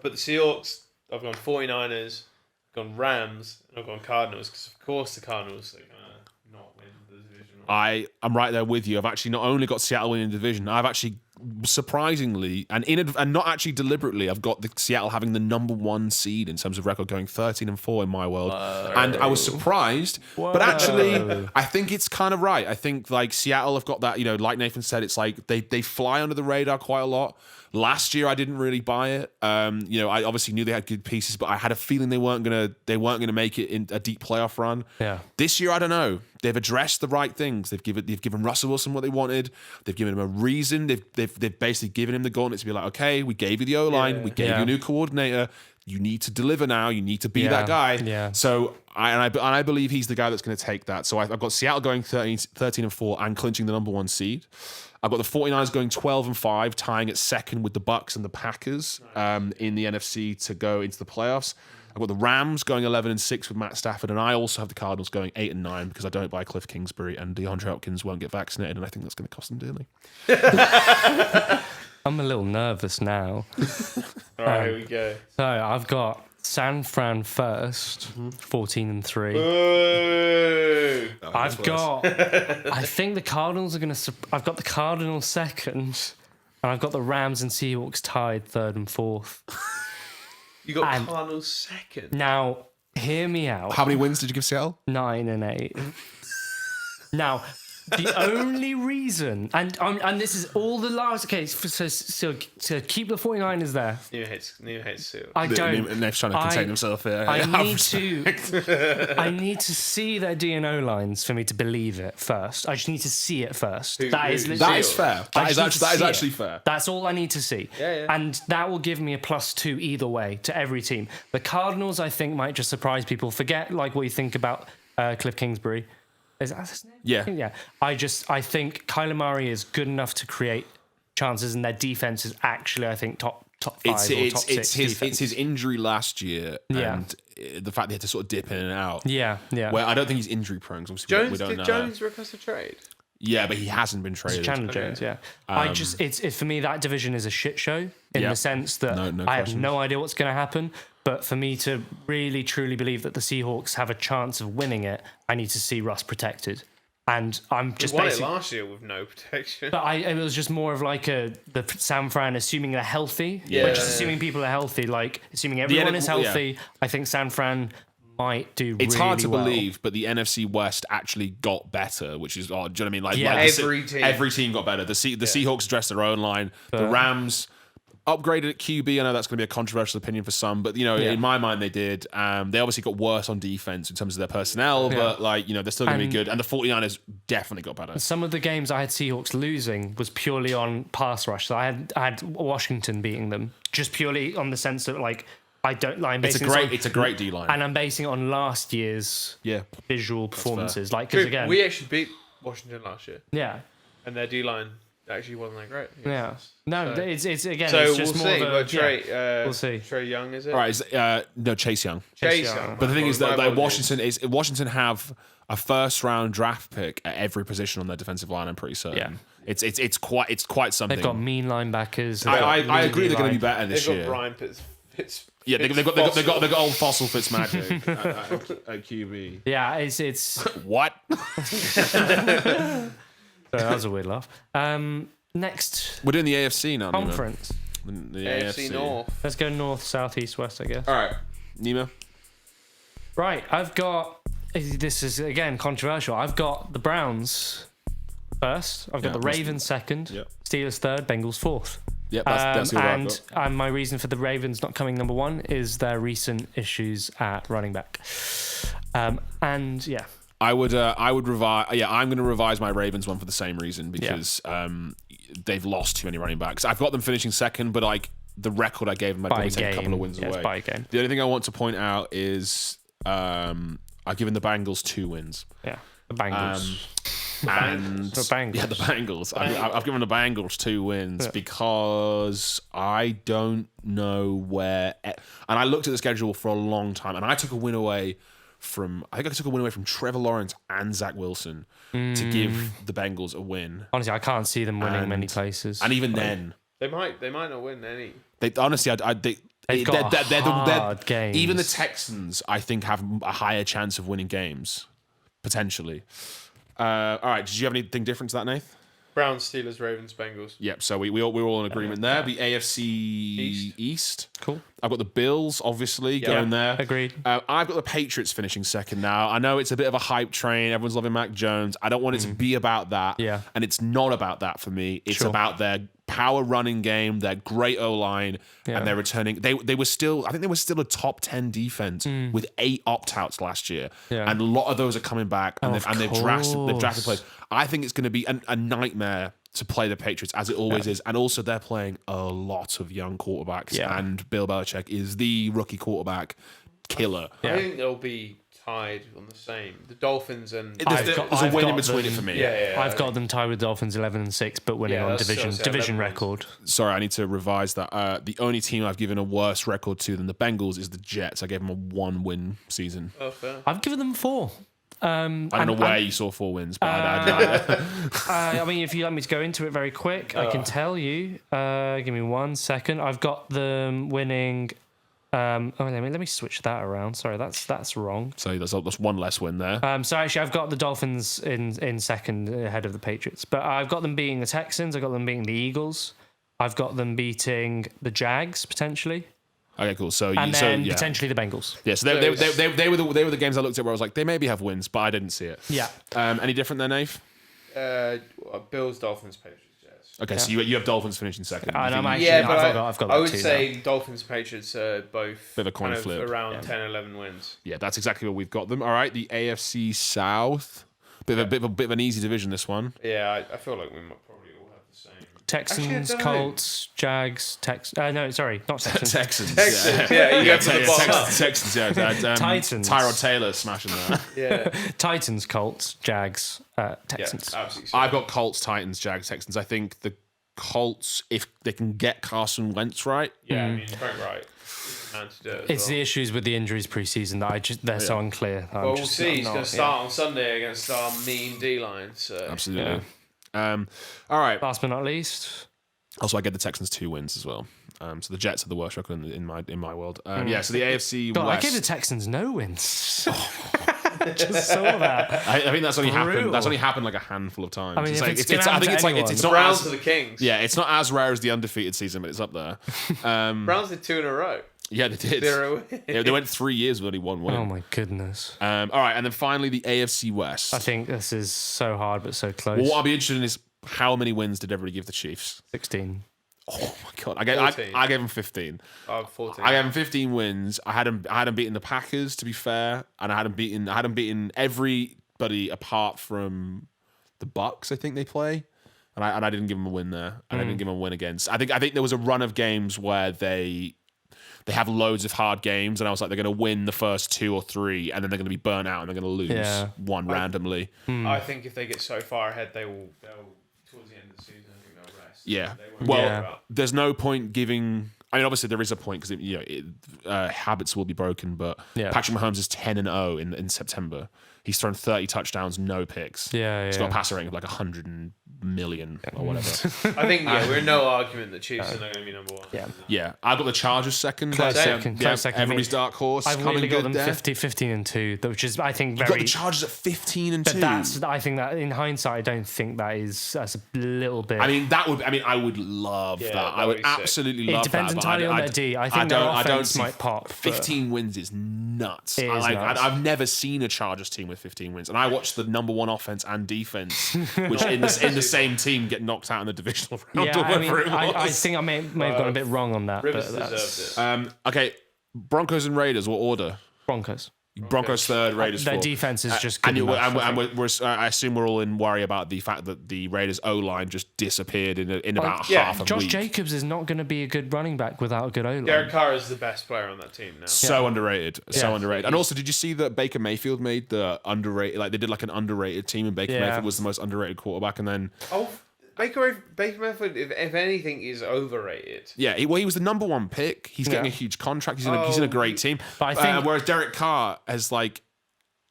But the Seahawks, I've gone 49ers, I've gone Rams, and I've gone Cardinals, because of course the Cardinals are going to not win the division. I'm right there with you. I've actually not only got Seattle winning the division, I've actually surprisingly and not actually deliberately, I've got the Seattle having the number 1 seed in terms of record, going 13 and 4 in my world. Whoa. And I was surprised, but actually I think it's kind of right. I think like Seattle have got that, like Nathan said, it's like they fly under the radar quite a lot. Last year I didn't really buy it. I obviously knew they had good pieces, but I had a feeling they weren't gonna make it in a deep playoff run. Yeah. This year I don't know. They've addressed the right things. They've given Russell Wilson what they wanted. They've given him a reason. They've basically given him the gauntlet to be like, okay, we gave you the O-line, we gave you a new coordinator. You need to deliver now. You need to be that guy. Yeah. So I believe he's the guy that's going to take that. So I've got Seattle going 13 and 4 and clinching the number 1 seed. I've got the 49ers going 12 and 5, tying at second with the Bucks and the Packers in the NFC to go into the playoffs. I've got the Rams going 11 and 6 with Matt Stafford, and I also have the Cardinals going 8 and 9 because I don't buy Cliff Kingsbury, and DeAndre Hopkins won't get vaccinated, and I think that's going to cost them dearly. I'm a little nervous now. All right, here we go. So I've got San Fran first, 14 and 3. Boo! I've got. I think the Cardinals are going to. I've got the Cardinals second, and I've got the Rams and Seahawks tied 3rd and 4th. You got Cardinals second. Now, hear me out. How many wins did you give Seattle? 9 and 8. Now, the only reason, and this is all the last. Okay, so keep the 49ers there. New hates Seahawks. I don't. They're trying to contain themselves here. I need to see their DNO lines for me to believe it first. I just need to see it first. That is fair. That is actually fair. That's all I need to see. Yeah. And that will give me a +2 either way to every team. The Cardinals, I think, might just surprise people. Forget like what you think about Cliff Kingsbury. Is that his name? Yeah. I think Kyler Murray is good enough to create chances, and their defense is actually, I think, top 5 or top 6 defense. It's his injury last year, and the fact they had to sort of dip in and out. Yeah. Where I don't think he's injury prone. Obviously, we don't know. Did Jones request a trade? Yeah, but he hasn't been traded. It's Chandler Jones, yeah. It's for me, that division is a shit show in the sense that I have no idea what's going to happen. But for me to really, truly believe that the Seahawks have a chance of winning it, I need to see Russ protected. And I'm just won it last year with no protection. But it was just more of like the San Fran assuming they're healthy. Yeah. Just assuming people are healthy, like assuming everyone is healthy. Yeah. I think San Fran might do it's really hard to well. believe, but the NFC West actually got better, which is odd. Do you know what I mean? Every team got better. The Seahawks addressed their own line. The Rams upgraded at QB. I know that's going to be a controversial opinion for some, but in my mind, they did. They obviously got worse on defense in terms of their personnel, but they're still going to be good. And the 49ers definitely got better. Some of the games I had Seahawks losing was purely on pass rush. So I had Washington beating them just purely on the sense that it's a great D line, and I'm basing it on last year's visual performances. Because again, we actually beat Washington last year. Yeah, and their D line actually wasn't that great. Yeah, no, so, it's again. So it's just we'll more see. of a, But Trey, we'll see. Trey Young, is it? All right, no, Chase Young. Chase Young. But the thing is that Washington have a first round draft pick at every position on their defensive line. I'm pretty certain. Yeah. It's quite something. They've got mean linebackers. I agree. They're going to be better this year. They've got Brian Pitts. Yeah, they got old fossil Fitzmagic at QB. Yeah, it's what? That was a weird laugh. Next, we're doing the AFC now. Conference. The AFC North. Let's go north, south, east, west, I guess. All right, Nemo. Right, I've got. This is again controversial. I've got the Browns first. I've got the Ravens second. Yep. Steelers third. Bengals fourth. Yep, that's who I've got. And my reason for the Ravens not coming number one is their recent issues at running back. I would revise. Yeah, I'm going to revise my Ravens one for the same reason because they've lost too many running backs. I've got them finishing second, but the record I gave them, I'd probably take a couple of wins away. By a game. The only thing I want to point out is I've given the Bengals 2 wins. Yeah, the Bengals. The Bengals. Yeah, the Bengals. I've given the Bengals 2 wins because I don't know where. And I looked at the schedule for a long time, and I took a win away from. I think I took a win away from Trevor Lawrence and Zach Wilson to give the Bengals a win. Honestly, I can't see them winning many places. And even then, they might not win any. They honestly, They've got hard games. Even the Texans, I think, have a higher chance of winning games potentially. All right, did you have anything different to that, Nath? Browns, Steelers, Ravens, Bengals. Yep, so we're all in agreement there. The AFC East. Cool. I've got the Bills, obviously, going there. Agreed. I've got the Patriots finishing second now. I know it's a bit of a hype train. Everyone's loving Mac Jones. I don't want it to be about that. Yeah. And it's not about that for me. It's about their power running game, their great O-line, and they're returning. I think they were still a top 10 defense with 8 opt-outs last year. Yeah. And a lot of those are coming back, and they've drafted players. I think it's going to be a nightmare to play the Patriots, as it always is. And also, they're playing a lot of young quarterbacks, and Bill Belichick is the rookie quarterback killer. I think they'll be tied on the same. The Dolphins and... There's a win in between it for me. I've got them tied with Dolphins 11-6, but winning on division record. Sorry, I need to revise that. The only team I've given a worse record to than the Bengals is the Jets. I gave them a 1-win season. Oh, fair. I've given them 4. I don't know where you saw 4 wins, but I mean, if you let me to go into it very quick, I can tell you. Give me 1 second. I've got them winning. Let me switch that around. Sorry, that's wrong. So that's 1 less win there. So actually, I've got the Dolphins in second ahead of the Patriots, but I've got them beating the Texans. I've got them beating the Eagles. I've got them beating the Jags potentially. Okay, cool. Potentially the Bengals. Yeah, so they were the games I looked at where I was like, they maybe have wins, but I didn't see it. Yeah. Any different there, Nave? Bills, Dolphins, Patriots, Jets. Okay, so you have Dolphins finishing second. I've got I would say Dolphins, Patriots are both bit of a coin flip. Around 10, 11 wins. Yeah, that's exactly where we've got them. All right, the AFC South. Bit of an easy division, this one. Yeah, I feel like we might probably all have the same. Texans, Colts, Jags, no, sorry, not Texans. Texans, yeah, you go for the bottom. Texans, yeah. Titans. Tyrod Taylor smashing that. Yeah. Titans, Colts, Jags, Texans. Yeah, absolutely. I've got Colts, Titans, Jags, Texans. I think the Colts, if they can get Carson Wentz right. Yeah, I mean, Frank Wright. It's the issues with the injuries preseason that they're so unclear. We'll see. He's going to start on Sunday against our mean D-line. So. Absolutely. Yeah. All right. Last but not least. Also, I get the Texans 2 wins as well. So the Jets are the worst record in my world. Yeah. So the AFC West. I gave the Texans no wins. Just saw that. I think that's only happened. That's only happened like a handful of times. I mean, it's not Browns to the Kings. Yeah, it's not as rare as the undefeated season, but it's up there. Browns did 2 in a row. Yeah, they did. They went 3 years with only 1 win. Oh my goodness. All right, and then finally the AFC West. I think this is so hard but so close. Well, what I'll be interested in is how many wins did everybody give the Chiefs? 16. Oh my god! $14. I gave him 15. Oh, 14. I gave him 15 wins. I had him beating the Packers, to be fair, and I had him beating everybody apart from the Bucks. I think they play, and I didn't give him a win there. And I didn't give him a win against. I think there was a run of games where they have loads of hard games, and I was like, they're going to win the first 2 or 3, and then they're going to be burnt out, and they're going to lose one randomly. I think if they get so far ahead, they'll towards the end of the season, I think they'll rest. Yeah. They won't Well, there's no point giving. I mean, obviously there is a point because habits will be broken. But Patrick Mahomes is 10-0 in September. He's thrown 30 touchdowns, no picks. He's got a passer rating of like 100 million or whatever. I think we're in no argument that Chiefs are not going to be number one. Yeah. I got the Chargers second. Close second. Everybody's dark horse. I've really got them 15-2, which is I think very. You got the Chargers at 15-2. But I think that in hindsight, I don't think that's a little bit. I mean, I would love that. I would absolutely love that. It depends entirely on their D. I think their offense might pop. 15 wins is nuts. It is nuts. I've never seen a Chargers team with 15 wins, and I watched the number one offense and defense, which in the same team get knocked out in the divisional round. Yeah, I mean, I think I may have gone a bit wrong on that. Rivers but deserved it. Okay, Broncos and Raiders. What order? Broncos third, Raiders their fourth. defense is just good and enough, I assume we're all in worry about the fact that the Raiders O-line just disappeared in about half a Josh week. Jacobs is not going to be a good running back without a good O-line. Derek Carr is the best player on that team now. So underrated. And also, did you see that Baker Mayfield made the underrated? Like they did like an underrated team, and Baker Mayfield was the most underrated quarterback, and then Baker Mayfield, if anything, is overrated. Yeah, he was the number one pick. He's getting a huge contract. He's in a great team. But I think whereas Derek Carr has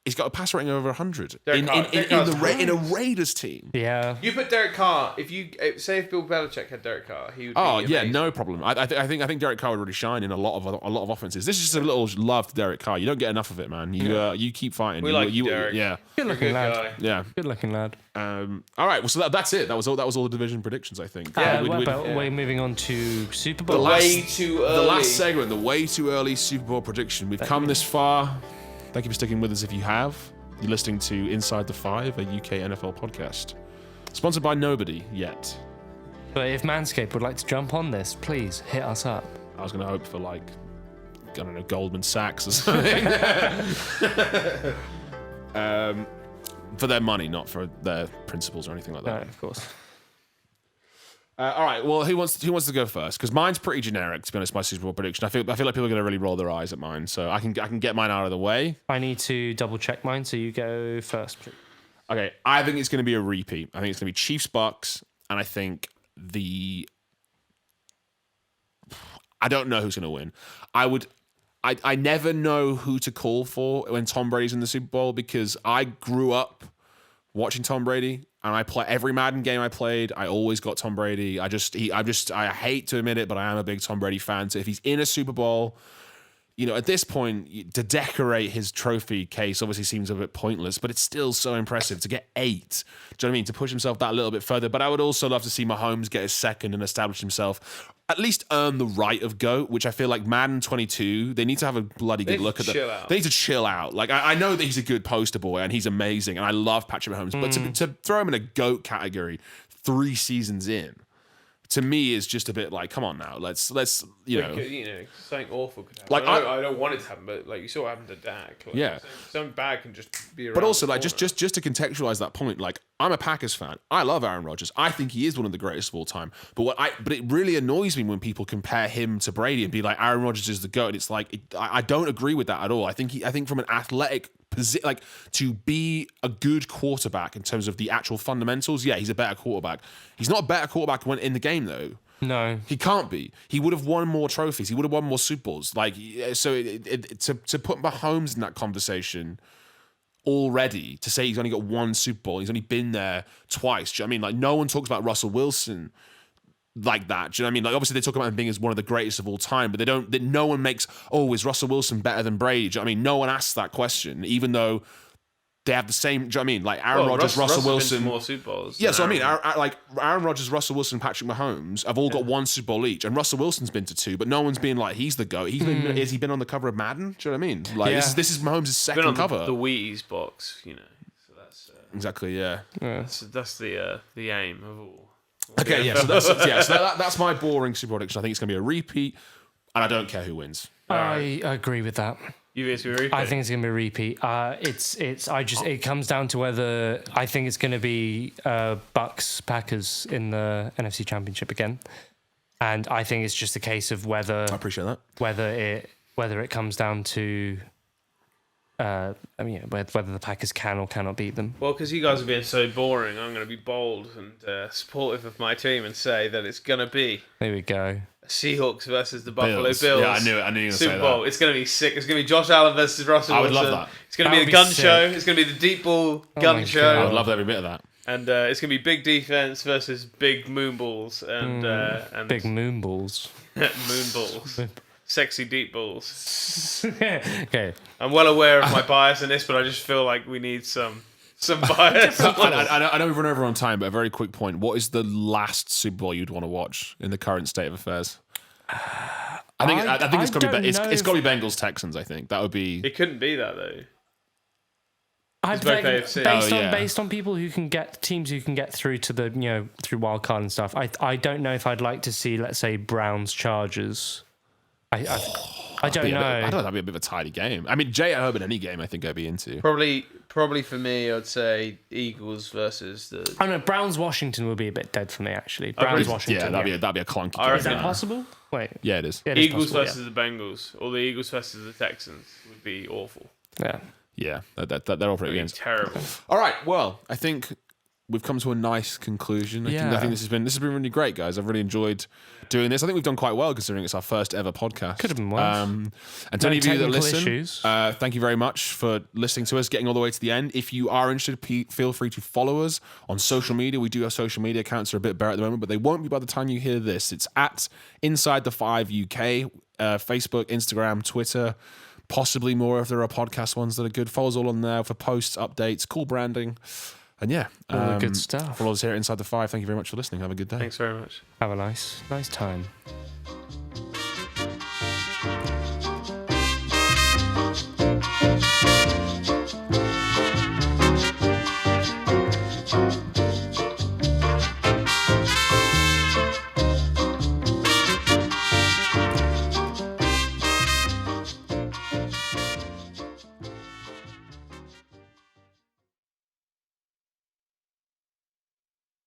he's got a pass rating of over 100 in a Raiders team. Yeah. You put Derek Carr, if Bill Belichick had Derek Carr, he would be amazing. No problem. I think Derek Carr would really shine in a lot of offenses. This is just a little love to Derek Carr. You don't get enough of it, man. You keep fighting. We like you, Derek. Yeah. Good looking lad. Guy. Yeah. Good looking lad. All right. Well, so that's it. That was all the division predictions, I think. We're moving on to Super Bowl. Way too early. The last segment, the way too early Super Bowl prediction. We've come this far. Thank you for sticking with us. If you have. You're listening to Inside the Five, a UK NFL podcast. Sponsored by nobody yet. But if Manscaped would like to jump on this, please hit us up. I was going to hope for Goldman Sachs or something. For their money, not for their principles or anything like that. No, of course. All right. Well, who wants to go first? Because mine's pretty generic, to be honest. My Super Bowl prediction. I feel like people are going to really roll their eyes at mine, so I can get mine out of the way. I need to double check mine, so you go first, please. Okay. I think it's going to be a repeat. I think it's going to be Chiefs Bucks, and I think I don't know who's going to win. I never know who to call for when Tom Brady's in the Super Bowl because I grew up watching Tom Brady. And I play every Madden game I played. I always got Tom Brady. I hate to admit it, but I am a big Tom Brady fan. So if he's in a Super Bowl, at this point, to decorate his trophy case obviously seems a bit pointless, but it's still so impressive to get 8. Do you know what I mean? To push himself that little bit further. But I would also love to see Mahomes get his second and establish himself, at least earn the right of GOAT, which I feel like Madden 22, they need to have a bloody good look at that. They need to chill out. Like, I know that he's a good poster boy and he's amazing, and I love Patrick Mahomes, but to throw him in a GOAT category 3 seasons in, to me is just a bit like, come on now, let's something awful could happen. I don't want it to happen, but you saw what happened to Dak. Something bad can just be around. But also, just to contextualize that point, I'm a Packers fan. I love Aaron Rodgers. I think he is one of the greatest of all time. But it really annoys me when people compare him to Brady and be like, Aaron Rodgers is the GOAT. And it's I don't agree with that at all. I think from an athletic position, to be a good quarterback in terms of the actual fundamentals, he's a better quarterback. He's not a better quarterback when in the game though. No, he can't be. He would have won more trophies. He would have won more Super Bowls. To put Mahomes in that conversation already, to say he's only got 1 Super Bowl, he's only been there twice. Do you know what I mean? No one talks about Russell Wilson like that. Do you know what I mean? Obviously they talk about him being as one of the greatest of all time, but no one makes, is Russell Wilson better than Brady? Do you know what I mean? No one asks that question, even though they have the same. Do you know what I mean? Aaron Rodgers, Russell Wilson, more Super Bowls. Yeah, so I mean, Aaron Rodgers, Russell Wilson, Patrick Mahomes have all got 1 Super Bowl each, and Russell Wilson's been to 2, but no one's been like, he's the GOAT. Has he been on the cover of Madden? Do you know what I mean? This is Mahomes' second been on cover. The Wheaties box, So that's exactly, yeah. That's the aim of all. Okay, yeah. So that's my boring Super Bowl prediction. I think it's going to be a repeat, and I don't care who wins. I agree with that. You guys repeat? I think it's going to be a repeat. It comes down to whether I think it's going to be Bucks Packers in the NFC Championship again, and I think it's just a case of whether I appreciate that. whether it comes down to whether the Packers can or cannot beat them. Well, because you guys are being so boring, I'm going to be bold and supportive of my team and say that it's going to be There we go. Seahawks versus the Buffalo Bills. Yeah, I knew it. I knew you were going to say Super Bowl. that. It's going to be sick. It's going to be Josh Allen versus Russell I would Wilson. love that. It's going to be That the would gun be show. sick. It's going to be the deep ball my gun God. show. I would love every bit of that. And it's going to be big defense versus big moon balls and Big moon balls. moon balls. Sexy deep balls. Okay. I'm well aware of my bias in this, but I just feel like we need some bias. I know we've run over on time, but a very quick point. What is the last Super Bowl you'd want to watch in the current state of affairs? I think it's got to be it's got to be Bengals Texans. I think that would be. It couldn't be that though. I both think AFC. based on people who can get teams who can get through to the through wild card and stuff. I don't know if I'd like to see, let's say, Browns Chargers. I don't know. I don't know. That'd be a bit of a tidy game. I mean, Jay at home in any game, I think I'd be into. Probably for me, I'd say Eagles versus the. I don't know. Browns Washington would be a bit dead for me actually. Browns Washington. Yeah, that'd be a clunky I game. Is that yeah. possible? Wait. Yeah, it is. Yeah, it is Eagles possible, versus the Bengals, or the Eagles versus the Texans would be awful. Yeah. Yeah, they're all pretty It'd be games. terrible. All right, well, I think we've come to a nice conclusion. I think this has been really great, guys. I've really enjoyed doing this. I think we've done quite well considering it's our first ever podcast. Could have been worse. And to any of you that technical listen, issues. thank you very much for listening to us, getting all the way to the end. If you are interested, feel free to follow us on social media. We do have social media accounts that are a bit bare at the moment, but they won't be by the time you hear this. It's at Inside the 5 UK, Facebook, Instagram, Twitter. Possibly more if there are podcast ones that are good. Follow us all on there for posts, updates, cool branding. And yeah, all the good stuff. Follow us here at Inside the 5. Thank you very much for listening. Have a good day. Thanks very much. Have a nice time.